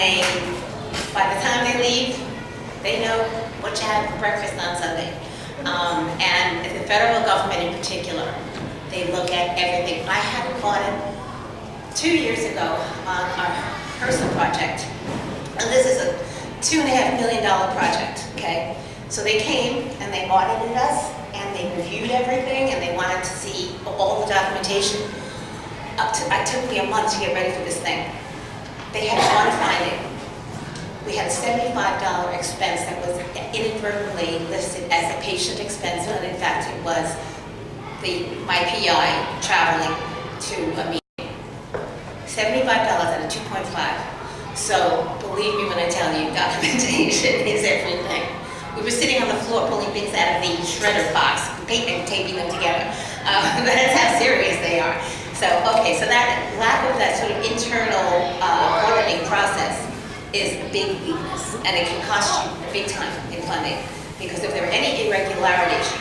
by the time they leave, they know what you had for breakfast on Sunday. And the federal government in particular, they look at everything. I had an audit 2 years ago on our HRSA project. And this is a $2.5 million project, okay? So they came and they audited us and they reviewed everything and they wanted to see all the documentation. It took me a month to get ready for this thing. They had one finding. We had a $75 expense that was inadvertently listed as a patient expense, when in fact it was my PI traveling to a meeting. $75 out of 2.5. So believe me when I tell you, documentation is everything. We were sitting on the floor pulling things out of the shredder box, and taping them together. That's how serious they are. So, okay, so that lack of that sort of internal auditing process is a big weakness, and it can cost you big time in funding. Because if there are any irregularities,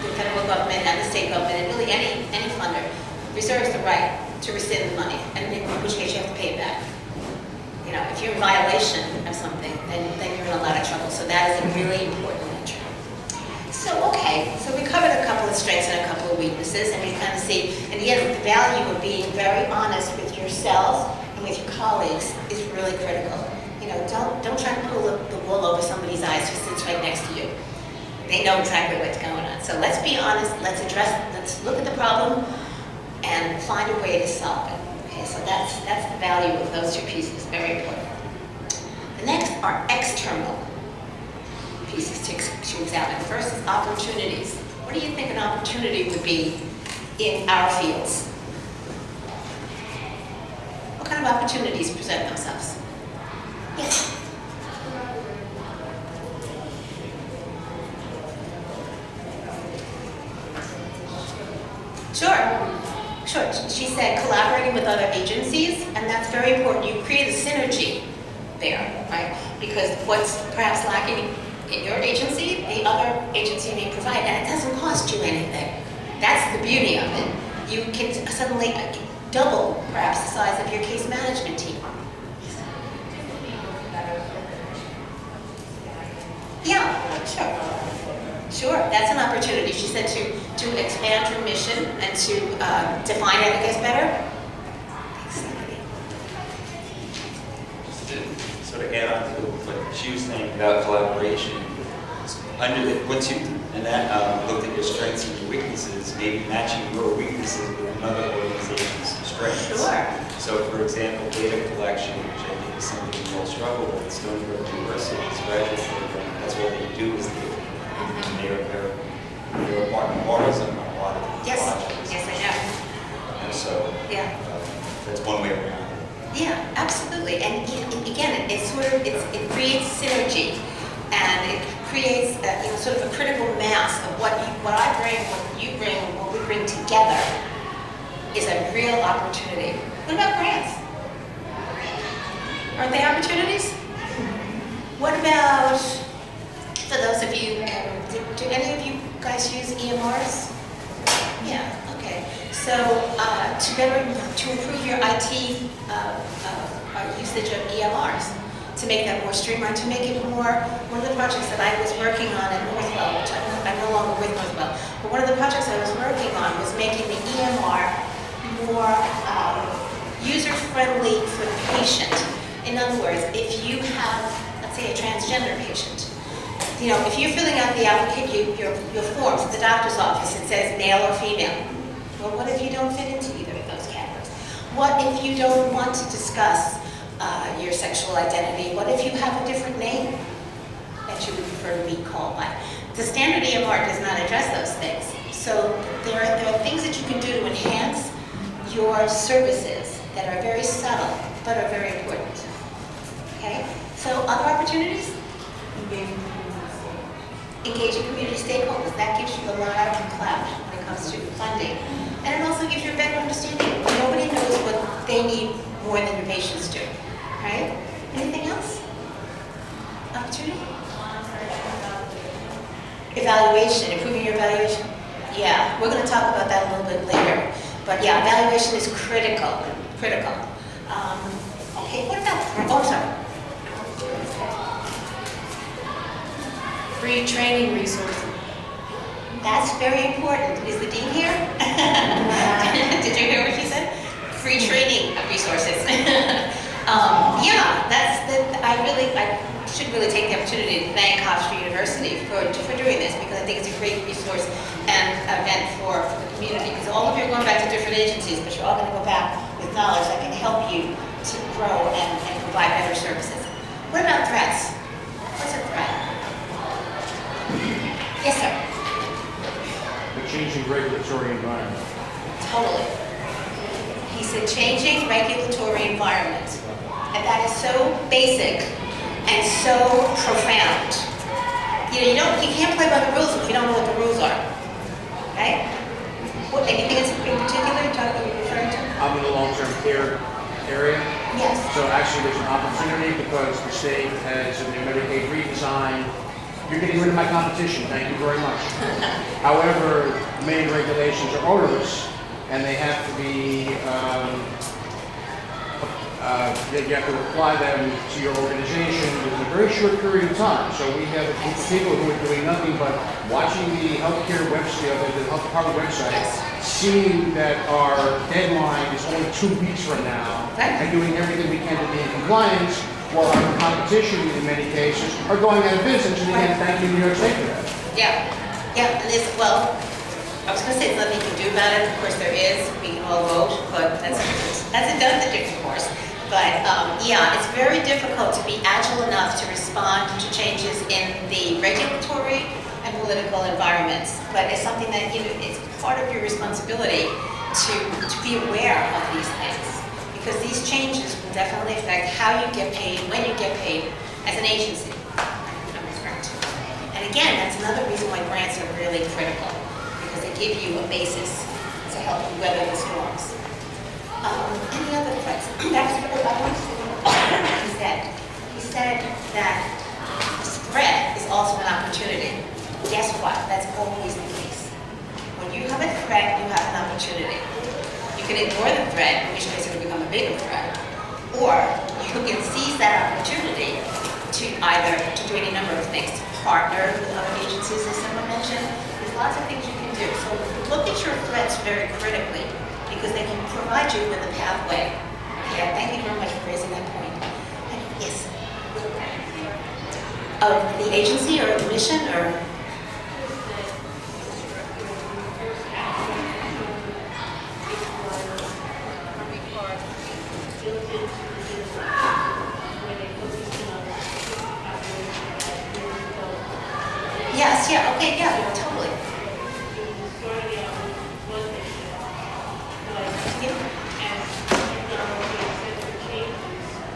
the federal government and the state government, and really any funder, reserves the right to rescind the money, and in which case you have to pay it back. You know, if you're in violation of something, then you're in a lot of trouble. So that is a really important measure. So, okay, so we covered a couple of strengths and a couple of weaknesses, and we kind of see, and yet the value of being very honest with yourselves and with your colleagues is really critical. You know, don't try to pull the wool over somebody's eyes who sits right next to you. They know exactly what's going on. So let's be honest, let's look at the problem and find a way to solve it. Okay, so that's the value of those two pieces, very important. The next are external pieces to examine. First is opportunities. What do you think an opportunity would be in our fields? What kind of opportunities present themselves? Yes. Sure. She said collaborating with other agencies, and that's very important. You create a synergy there, right? Because what's perhaps lacking in your agency, the other agency may provide, and it doesn't cost you anything. That's the beauty of it. You can suddenly double, perhaps, the size of your case management team. Yeah, sure. That's an opportunity. She said to expand your mission and to define it, I guess, better. Just to sort of add on to what she was saying about collaboration, and that looked at your strengths and your weaknesses, maybe matching your weaknesses with another organization's strengths. Sure. So, for example, data collection, which I think is something we all struggle with, Stony Brook University's graduate program, that's what they do is data. And they're partners of a lot of Yes. projects. Yes, I know. And so, Yeah. that's one way around it. Yeah, absolutely. And again, it creates synergy, and it creates sort of a critical mass of what I bring, what you bring, what we bring together is a real opportunity. What about grants? Aren't they opportunities? What about, for those of you, do any of you guys use EMRs? Yeah, okay. So to improve your IT usage of EMRs, to make that more streamlined, to make it more, one of the projects that I was working on at Northwell, which I'm no longer with Northwell, but one of the projects I was working on was making the EMR more user-friendly for the patient. In other words, if you have, let's say, a transgender patient, you know, if you're filling out the application, your forms at the doctor's office, it says male or female. Well, what if you don't fit into either of those categories? What if you don't want to discuss your sexual identity? What if you have a different name that you would prefer to be called by? The standard EMR does not address those things. So there are things that you can do to enhance your services that are very subtle, but are very important. Okay? So other opportunities? Engaging community stakeholders. That gives you a lot of clout when it comes to funding. And it also gives you a better understanding. Nobody knows what they need more than your patients do. Right? Anything else? Opportunity? Evaluation, improving your evaluation. Yeah, we're going to talk about that a little bit later. But yeah, evaluation is critical. Okay, what about, sorry. Free training resources. That's very important. Is the dean here? Did you hear what she said? Free training resources. I should really take the opportunity to thank Hofstra University for doing this, because I think it's a great resource and event for the community. Because all of you are going back to different agencies, but you're all going to go back with knowledge that can help you to grow and provide better services. What about threats? What's a threat? Yes, sir. The changing regulatory environment. Totally. He said changing regulatory environment. And that is so basic and so profound. You know, you can't play by the rules if you don't know what the rules are. Okay? What, anything in particular you're referring to? I'm in the long-term care area. Yes. So actually, there's an opportunity because the state has a new Medicaid redesign. You're getting rid of my competition, thank you very much. However, many regulations are onerous, and they have to be, you have to apply them to your organization within a very short period of time. So we have a group of people who are doing nothing but watching the healthcare website, the health department website, seeing that our deadline is only 2 weeks from now, and doing everything we can to be in compliance, while our competition in many cases are going out of business, and again, thank you New York State for that. Yeah, and this, well, I was gonna say there's nothing you can do about it, of course there is, we can all vote, but that's a done thing, of course. But yeah, it's very difficult to be agile enough to respond to changes in the regulatory and political environments. But it's something that, you know, it's part of your responsibility to be aware of these things. Because these changes will definitely affect how you get paid, when you get paid, as an agency. I'm referring to. And again, that's another reason why grants are really critical, because they give you a basis to help you weather the storms. Any other threats? That's what I want to say. He said that threat is also an opportunity. Guess what? That's always the case. When you have a threat, you have an opportunity. You can ignore the threat, in which case it will become a bigger threat, or you can seize that opportunity to either do any number of things, to partner with other agencies, as someone mentioned. There's lots of things you can do. So look at your threats very critically, because they can provide you with a pathway. Okay, thank you very much for raising that point. Yes. Of the agency or the mission or? Yes, yeah, okay, yeah, totally.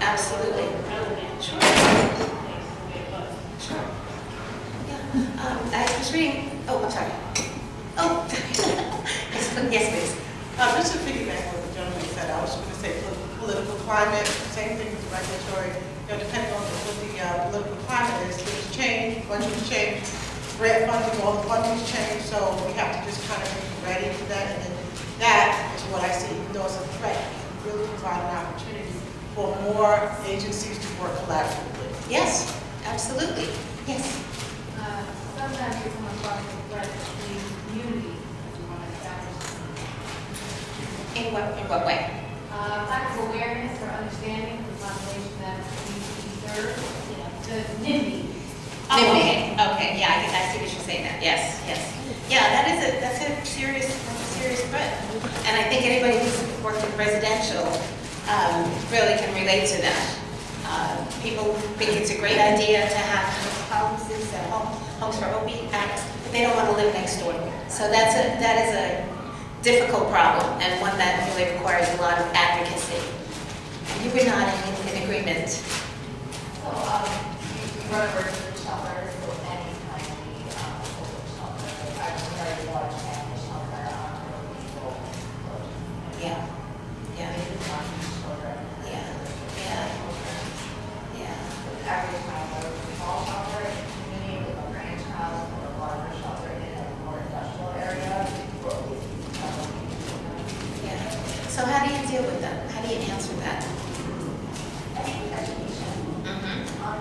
Absolutely. Sure. Sure. Yeah. I was reading, oh, I'm sorry. Oh, yes, please. Just to piggyback what the gentleman said, I was going to say political climate, same thing with regulatory, you know, depending on what the political climate is, things change, budgets change, grant funding, all the funding's change, so we have to just kind of be ready for that, and then that is what I see, even though it's a threat, it really provide an opportunity for more agencies to work collaboratively. Yes, absolutely. Yes. Sometimes you come across a threat to the community that you want to establish. In what way? Lack of awareness or understanding of the population that needs to be served. The NIMBY. Okay, yeah, I see what you're saying now. Yes. Yeah, that's a serious threat. And I think anybody who's worked in residential really can relate to that. People think it's a great idea to have houses, homes for OB acts, but they don't want to live next door. So that is a difficult problem, and one that really requires a lot of advocacy. And you were not in agreement. So, you run emergency shelters, so any kind of shelter, I was very large family shelter, Yeah. Every child, whether it's a small shelter in the community, with a grandchild, or a larger shelter in a more industrial area, or at least Yeah. So how do you deal with them? How do you answer that? I think education.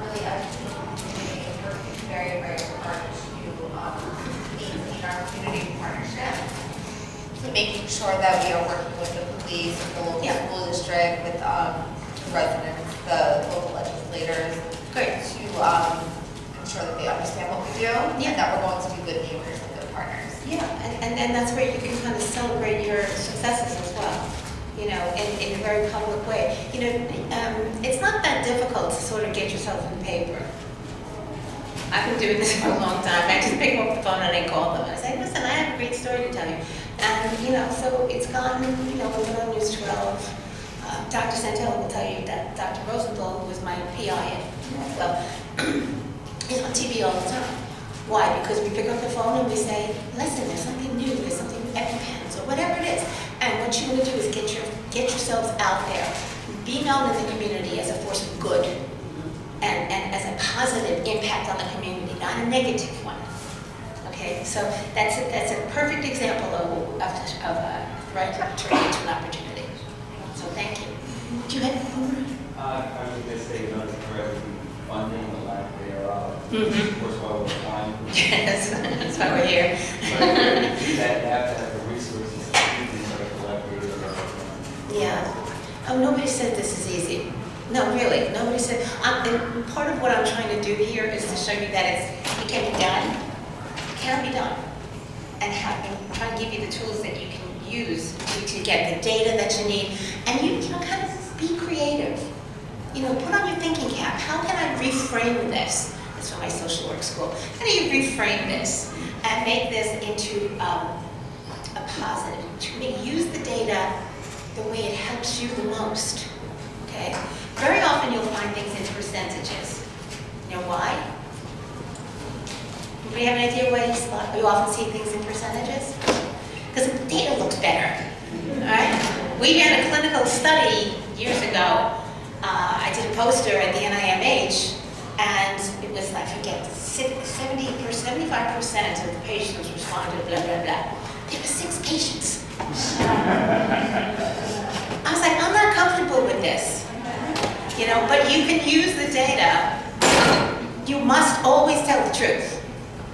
Really educating the community, working very, very hard to maintain our community partnership. So making sure that we are working with the police, with the local school district, with the residents, the local legislators. Great. To ensure that they understand what we do, and that we're going to be good neighbors and good partners. Yeah, and that's where you can kind of celebrate your successes as well, you know, in a very public way. You know, it's not that difficult to sort of get yourself in paper. I've been doing this for a long time. I just pick up the phone and I call them. I say, listen, I have a great story to tell you. And, so it's gotten, we've been on News 12. Dr. Santello will tell you that Dr. Rosenthal, who was my PI at Northwell, is on TV all the time. Why? Because we pick up the phone and we say, listen, there's something new, there's something EpiPens, or whatever it is. And what you want to do is get yourselves out there. Be known in the community as a force of good and as a positive impact on the community, not a negative one. Okay, so that's a perfect example of right to an opportunity. So thank you. Do you have more? I was going to say, for funding, the lack thereof. Mm-hmm. Of course, while we're applying. Yes, that's why we're here. But to do that, you have to have the resources to do things like collect data. Yeah. Oh, nobody said this is easy. No, really, nobody said. And part of what I'm trying to do here is to show you that it can be done. It can be done. And trying to give you the tools that you can use to get the data that you need. And you kind of be creative. Put on your thinking cap. How can I reframe this? That's from my social work school. How do you reframe this and make this into a positive? Use the data the way it helps you the most. Okay? Very often you'll find things in percentages. You know why? Do you have an idea why you often see things in percentages? Because the data looks better. All right? We ran a clinical study years ago. I did a poster at the NIMH, and it was, I forget, 75% of the patients responded, blah, blah, blah. There were 6 patients. I was like, I'm not comfortable with this. But you can use the data. You must always tell the truth.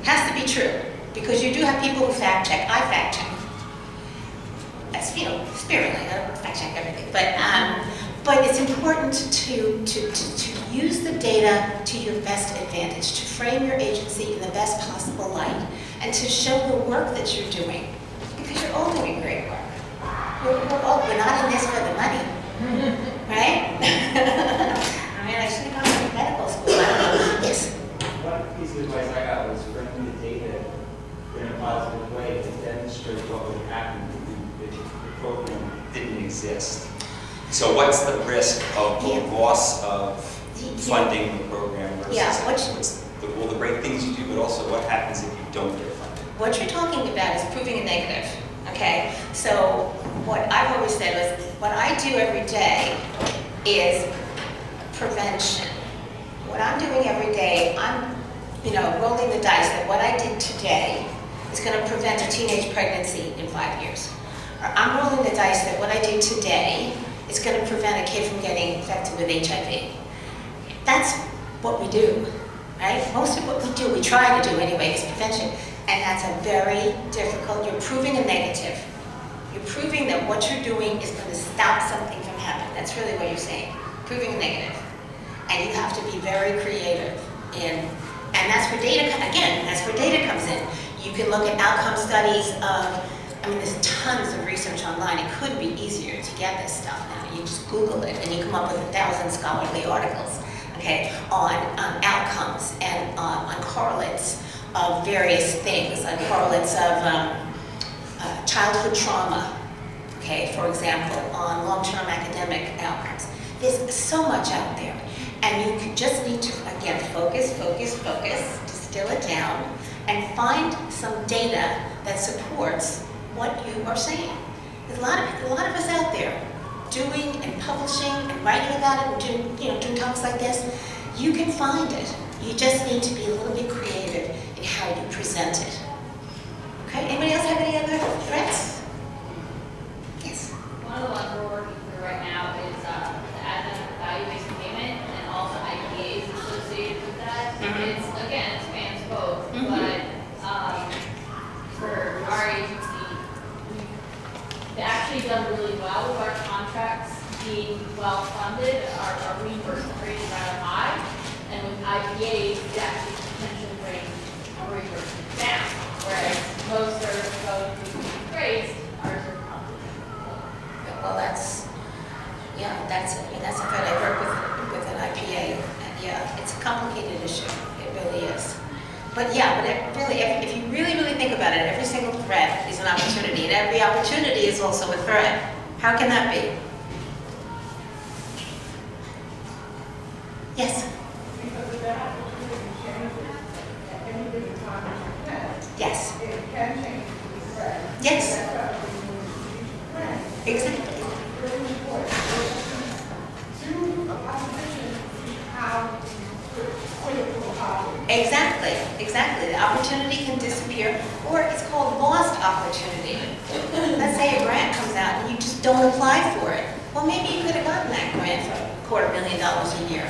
It has to be true, because you do have people who fact check. I fact check. That's, sparingly. I don't fact check everything. But it's important to use the data to your best advantage, to frame your agency in the best possible light, and to show the work that you're doing, because you're all doing great work. We're not in this for the money, right? I should have gone to medical school. I don't know. Yes. One piece of advice I got was framing the data in a positive way to demonstrate what would happen if the program didn't exist. So what's the risk of the loss of funding the program versus all the great things you do, but also what happens if you don't get funded? What you're talking about is proving a negative, okay? So what I've always said was, what I do every day is prevention. What I'm doing every day, I'm rolling the dice that what I did today is going to prevent a teenage pregnancy in 5 years. Or I'm rolling the dice that what I did today is going to prevent a kid from getting infected with HIV. That's what we do, right? Most of what we do, we try to do anyway, is prevention. And that's a very difficult, you're proving a negative. You're proving that what you're doing is going to stop something from happening. That's really what you're saying, proving a negative. And you have to be very creative and that's where data, again, that's where data comes in. You can look at outcome studies there's tons of research online. It could be easier to get this stuff now. You just Google it and you come up with 1,000 scholarly articles, okay, on outcomes and on correlates of various things, on correlates of childhood trauma, okay, for example, on long-term academic outcomes. There's so much out there. And you just need to, again, focus, distill it down, and find some data that supports what you are saying. There's a lot of us out there doing and publishing and writing about it and doing talks like this. You can find it. You just need to be a little bit creative in how you present it. Okay, anybody else have any other threats? Yes. One of the ones we're working through right now is the advent of value-based payment and also IPAs associated with that. Mm-hmm. It spans both, but for our agency, we've actually done really well with our contracts being well-funded. Our reimbursement rate is rather high, and with IPAs, it actually potentially bring our reimbursement down, whereas most are going through grades, ours are complicated. Well, that's a good. I work with an IPA, and yeah, it's a complicated issue. It really is. But yeah, if you really think about it, every single threat is an opportunity, and every opportunity is also a threat. How can that be? Yes? Because of that opportunity changes at any given time in your plan. Yes. It can change the threat. Yes. That's why we need strategic plan. Exactly. It's really important to opposition how to critical power. Exactly, exactly. The opportunity can disappear, or it's called lost opportunity. Let's say a grant comes out and you just don't apply for it. Well, maybe you could have gotten that grant for $250,000 a year.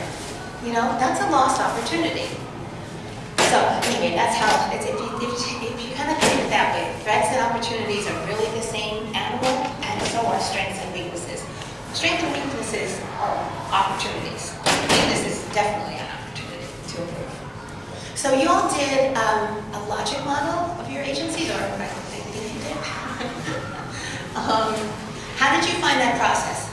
You know, that's a lost opportunity. So anyway, that's how, it's, if you kind of think it that way, threats and opportunities are really the same animal, and so are strengths and weaknesses. Strengths and weaknesses are opportunities. Weakness is definitely an opportunity to improve. So you all did a logic model of your agencies, or I think you did. How did you find that process?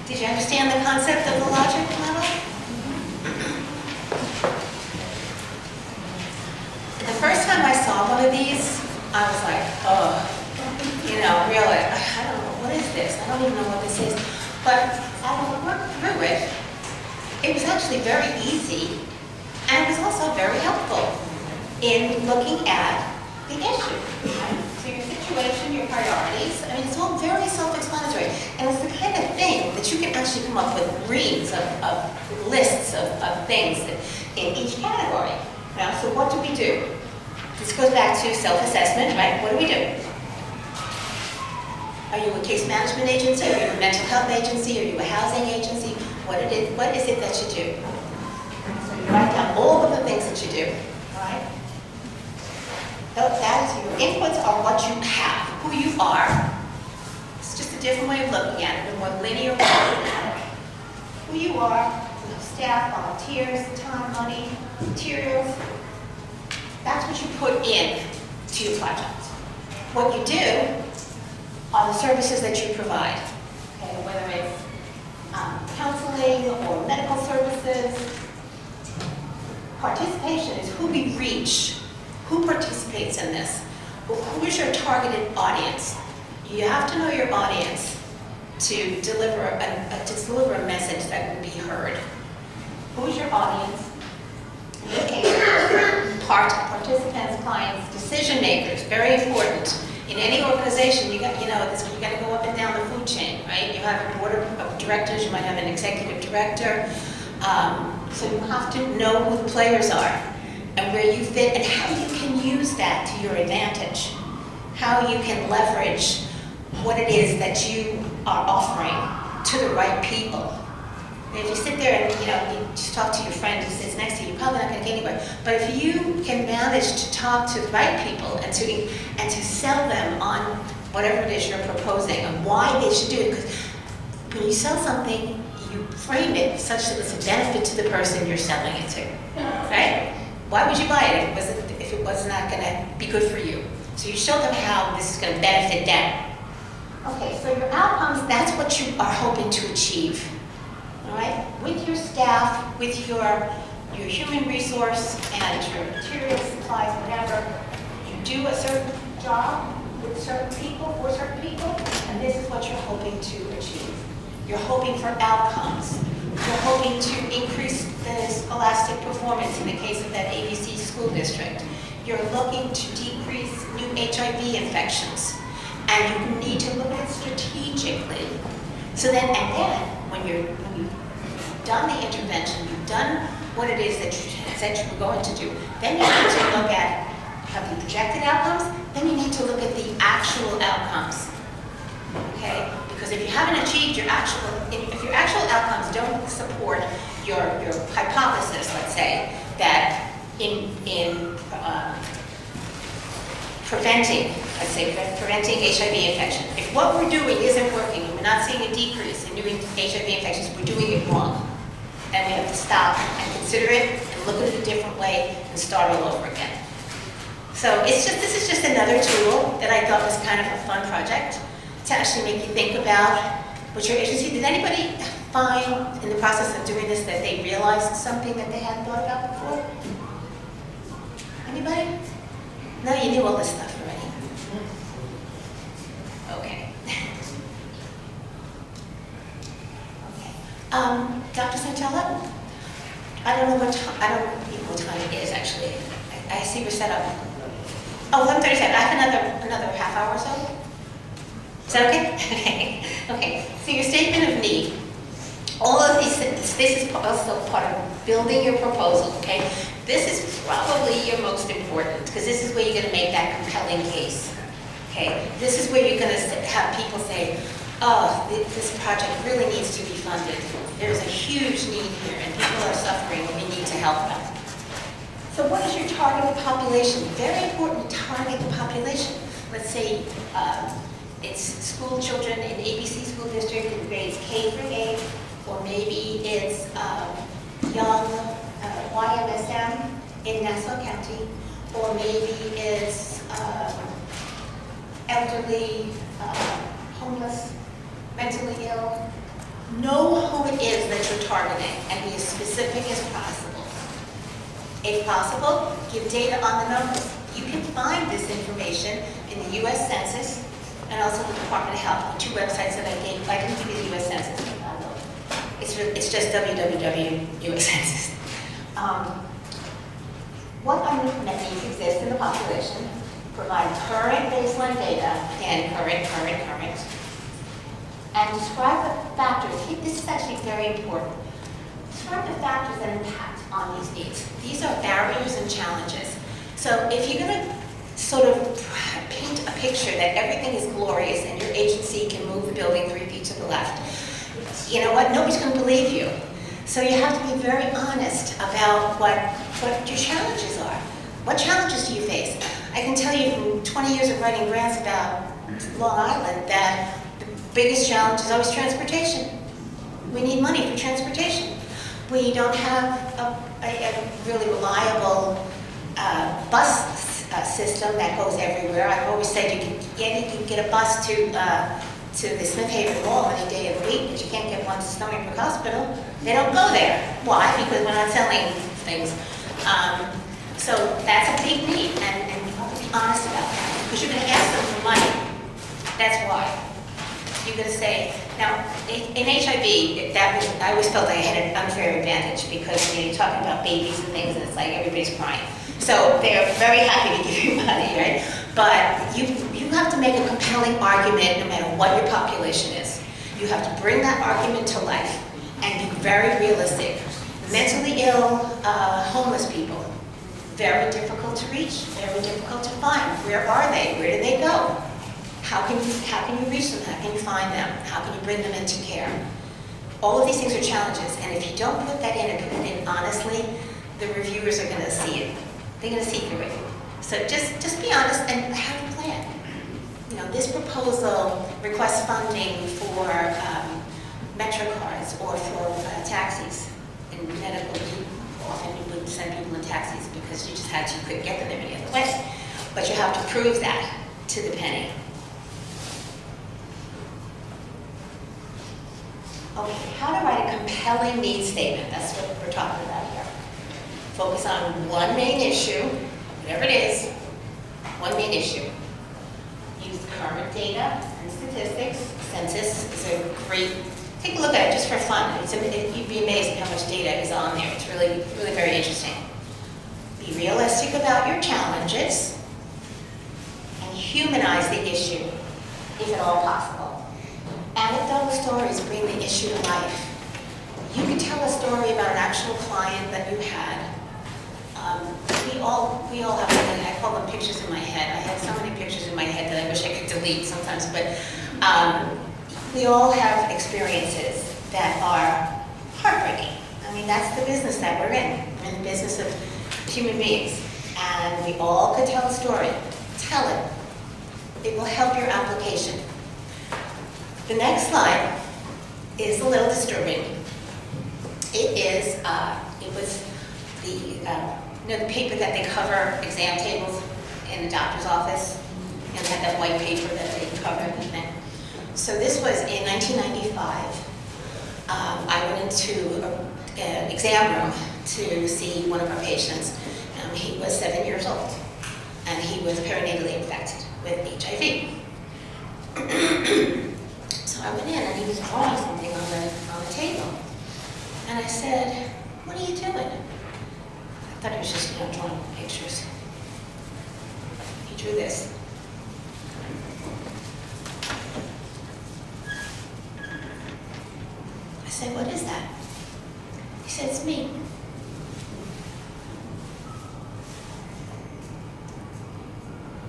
Did you understand the concept of the logic model? The first time I saw one of these, I was like, oh, you know, really, I don't know, what is this? I don't even know what this is. But as I worked through it, it was actually very easy, and it was also very helpful in looking at the issue. Right? So your situation, your priorities, I mean, it's all very self-explanatory. And it's the kind of thing that you can actually come up with reams of lists of things in each category. Now, so what do we do? This goes back to self-assessment, right? What do we do? Are you a case management agency? Are you a mental health agency? Are you a housing agency? What is it that you do? So you write down all of the things that you do, all right? That is, your inputs are what you have, who you are. It's just a different way of looking at it, a more linear way of looking at it. Who you are, you know, staff, volunteers, time, money, materials. That's what you put in to your project. What you do are the services that you provide, okay, whether it's counseling or medical services. Participation is who we reach. Who participates in this? Who is your targeted audience? You have to know your audience to deliver a message that will be heard. Who is your audience? In this case, participants, clients, decision makers, very important. In any organization, you got to go up and down the food chain, right? You have a board of directors, you might have an executive director. So you have to know who the players are and where you fit and how you can use that to your advantage. How you can leverage what it is that you are offering to the right people. And if you sit there and you just talk to your friend who sits next to you, you're probably not going to get anywhere. But if you can manage to talk to the right people and to sell them on whatever it is you're proposing and why they should do it, because when you sell something, you frame it such that it's a benefit to the person you're selling it to, right? Why would you buy it if it was not going to be good for you? So you show them how this is going to benefit them. Okay, so your outcomes, that's what you are hoping to achieve. All right, with your staff, with your human resource and your materials, supplies, whatever, you do a certain job with certain people, for certain people, and this is what you're hoping to achieve. You're hoping for outcomes. You're hoping to increase the scholastic performance in the case of that ABC school district. You're looking to decrease new HIV infections. And you need to look at it strategically. So then, when you've done the intervention, you've done what it is that you said you were going to do, then you need to look at, have the projected outcomes, then you need to look at the actual outcomes. Okay? Because if you haven't achieved your if your actual outcomes don't support your hypothesis, let's say, that in preventing HIV infection, if what we're doing isn't working and we're not seeing a decrease in new HIV infections, we're doing it wrong. And we have to stop and consider it and look at it a different way and start all over again. So this is just another tool that I thought was kind of a fun project to actually make you think about what your agency. Did anybody find in the process of doing this that they realized something that they hadn't thought about before? Anybody? No, you knew all this stuff already. Okay. Okay. Dr. Santella? I don't know what time it is, actually. I see we're set up. Oh, 1:37. I have another half hour or so. Is that okay? Okay. Okay. So your statement of need. All of these things, this is also part of building your proposal, okay? This is probably your most important, because this is where you're going to make that compelling case, okay? This is where you're going to have people say, oh, this project really needs to be funded. There's a huge need here, and people are suffering, and we need to help them. So what is your targeted population? Very important to target the population. Let's say it's school children in ABC school district in grades K through 8, or maybe it's young YMSM in Nassau County, or maybe it's elderly, homeless, mentally ill. Know who it is that you're targeting and be as specific as possible. If possible, give data on the numbers. You can find this information in the U.S. Census and also the Department of Health, the two websites that I gave. I didn't give you the U.S. Census. It's just www.US Census. What unmet needs exist in the population? Provide current baseline data, and current, and describe the factors. This is actually very important. Describe the factors that impact on these needs. These are barriers and challenges. So if you're going to sort of paint a picture that everything is glorious and your agency can move the building 3 feet to the left, you know what? Nobody's going to believe you. So you have to be very honest about what your challenges are. What challenges do you face? I can tell you from 20 years of writing grants about Long Island that the biggest challenge is always transportation. We need money for transportation. We don't have a really reliable bus system that goes everywhere. I've always said you can get a bus to the Smith Haven Mall any day of the week, but you can't get one to Stony Brook Hospital. They don't go there. Why? Because we're not selling things. So that's a big need, and you have to be honest about that, because you're going to ask them for money. That's why. You're going to say, now, in HIV, I always felt like I had an unfair advantage, because you're talking about babies and things, and it's like everybody's crying. So they're very happy to give you money, right? But you have to make a compelling argument no matter what your population is. You have to bring that argument to life and be very realistic. Mentally ill, homeless people, very difficult to reach, very difficult to find. Where are they? Where do they go? How can you reach them? How can you find them? How can you bring them into care? All of these things are challenges, and if you don't put that in and put it in honestly, the reviewers are going to see it. They're going to see through it. So just be honest and have a plan. You know, this proposal requests funding for Metro cards or for taxis. In medical, often you wouldn't send people in taxis because you couldn't get them any other way. But you have to prove that to the penny. Okay, how to write a compelling needs statement. That's what we're talking about here. Focus on one main issue, whatever it is, one main issue. Use current data and statistics. Census is a great, take a look at it just for fun. You'd be amazed at how much data is on there. It's really, really very interesting. Be realistic about your challenges and humanize the issue, if at all possible. Anecdotal stories bring the issue to life. You can tell a story about an actual client that you had. We all have, I call them pictures in my head. I have so many pictures in my head that I wish I could delete sometimes, but we all have experiences that are heartbreaking. I mean, that's the business that we're in. We're in the business of human beings, and we all could tell a story. Tell it. It will help your application. The next slide is a little disturbing. It was the paper that they cover exam tables in the doctor's office, and they had that white paper that they cover everything. So this was in 1995. I went into an exam room to see one of our patients. He was 7 years old, and he was perinatally infected with HIV. So I went in and he was drawing something on the table. And I said, "What are you doing?" I thought he was just, drawing pictures. He drew this. I said, "What is that?" He said, "It's me."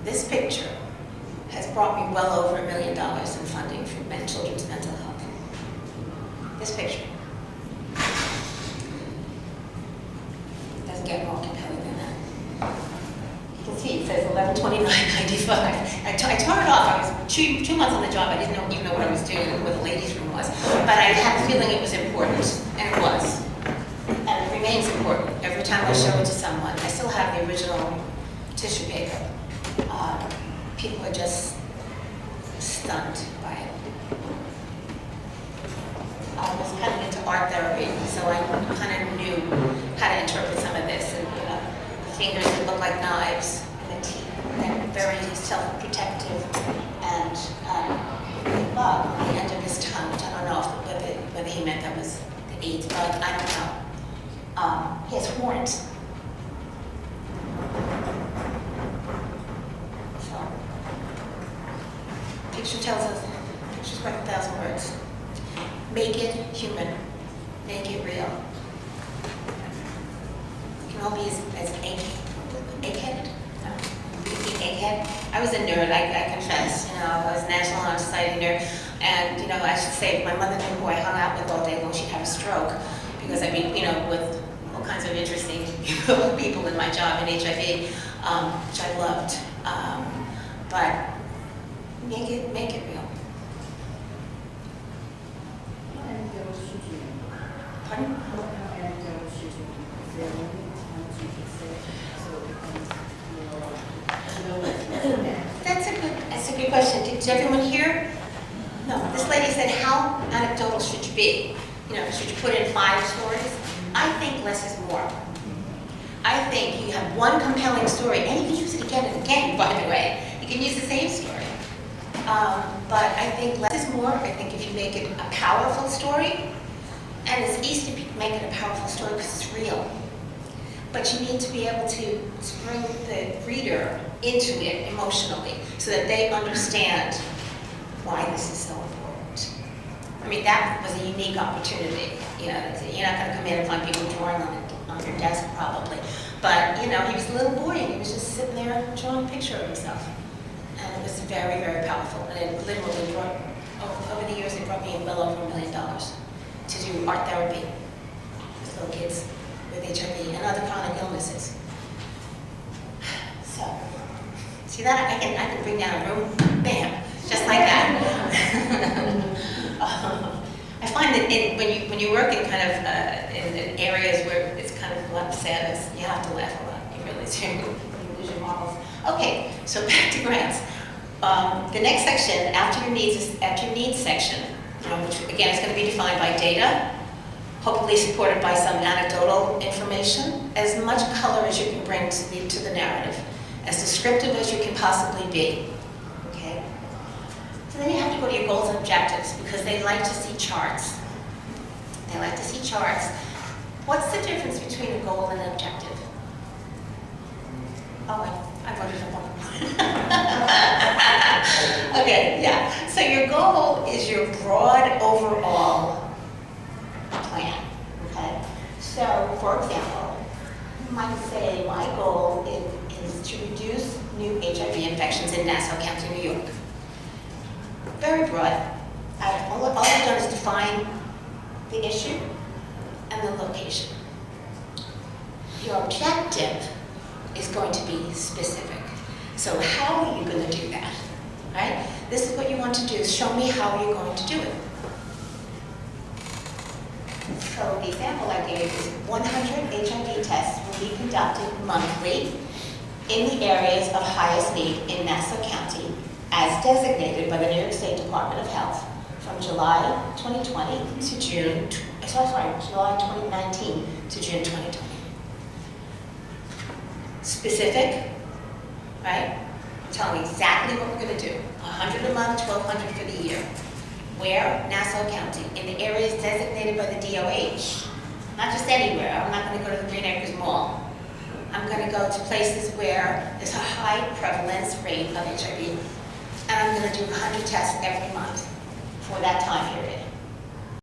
This picture has brought me well over $1 million in funding for children's mental health. This picture. Doesn't get more compelling than that. You can see it says $1129.95. I tore it off. I was two months on the job. I didn't even know what I was doing, what the ladies' room was. But I had a feeling it was important, and it was. And it remains important. Every time I show it to someone, I still have the original tissue paper. People are just stunned by it. I was kind of into art therapy, so I kind of knew how to interpret some of this. And the fingers that look like knives, and the teeth, they're very self-protective. And the bug on the end of his tongue, which I don't know whether he meant that was the AIDS bug, I don't know. He has horns. Picture tells us, picture's worth 1,000 words. Make it human. Make it real. You can all be as egg-headed? No. Egg-head? I was a nerd, I confess. I was a National Honor Society nerd. And, I should say, if my mother knew who I hung out with all day long, she'd have a stroke. Because I'd be, with all kinds of interesting people in my job in HIV, which I loved. But make it real. Pardon? That's a good question. Did everyone hear? No. This lady said, how anecdotal should you be? Should you put in 5 stories? I think less is more. I think you have one compelling story, and you can use it again and again, by the way. You can use the same story. But I think less is more. I think if you make it a powerful story, and it's easy to make it a powerful story because it's real, but you need to be able to bring the reader into it emotionally so that they understand why this is so important. I mean, that was a unique opportunity. You're not going to come in and find people drawing on your desk probably. But, he was a little boy and he was just sitting there drawing a picture of himself. And it was very, very powerful. And it literally brought, over the years, it brought me well over $1 million to do art therapy with little kids with HIV and other chronic illnesses. So, see that? I can bring down a room, bam, just like that. I find that when you work in kind of in areas where it's kind of a lot of sadness, you have to laugh a lot. You really do. You lose your marbles. Okay, so back to grants. The next section after your needs section, which again is going to be defined by data, hopefully supported by some anecdotal information, as much color as you can bring to the narrative, as descriptive as you can possibly be. Okay. So then you have to go to your goals and objectives because they like to see charts. They like to see charts. What's the difference between a goal and an objective? Oh, I wrote it up. Okay, yeah. So your goal is your broad overall plan. Okay. So, for example, you might say my goal is to reduce new HIV infections in Nassau County, New York. Very broad. All I've done is define the issue and the location. Your objective is going to be specific. So how are you going to do that? Right? This is what you want to do, is show me how you're going to do it. So the example I gave is 100 HIV tests will be conducted monthly in the areas of highest need in Nassau County as designated by the New York State Department of Health from July 2020 to July 2019 to June 2020. Specific, right? telling me exactly what we're gonna do. 100 a month, 1,200 for the year. Where? Nassau County, in the areas designated by the DOH. Not just anywhere. I'm not gonna go to the Green Acres Mall. I'm gonna go to places where there's a high prevalence rate of HIV. And I'm gonna do 100 tests every month for that time period.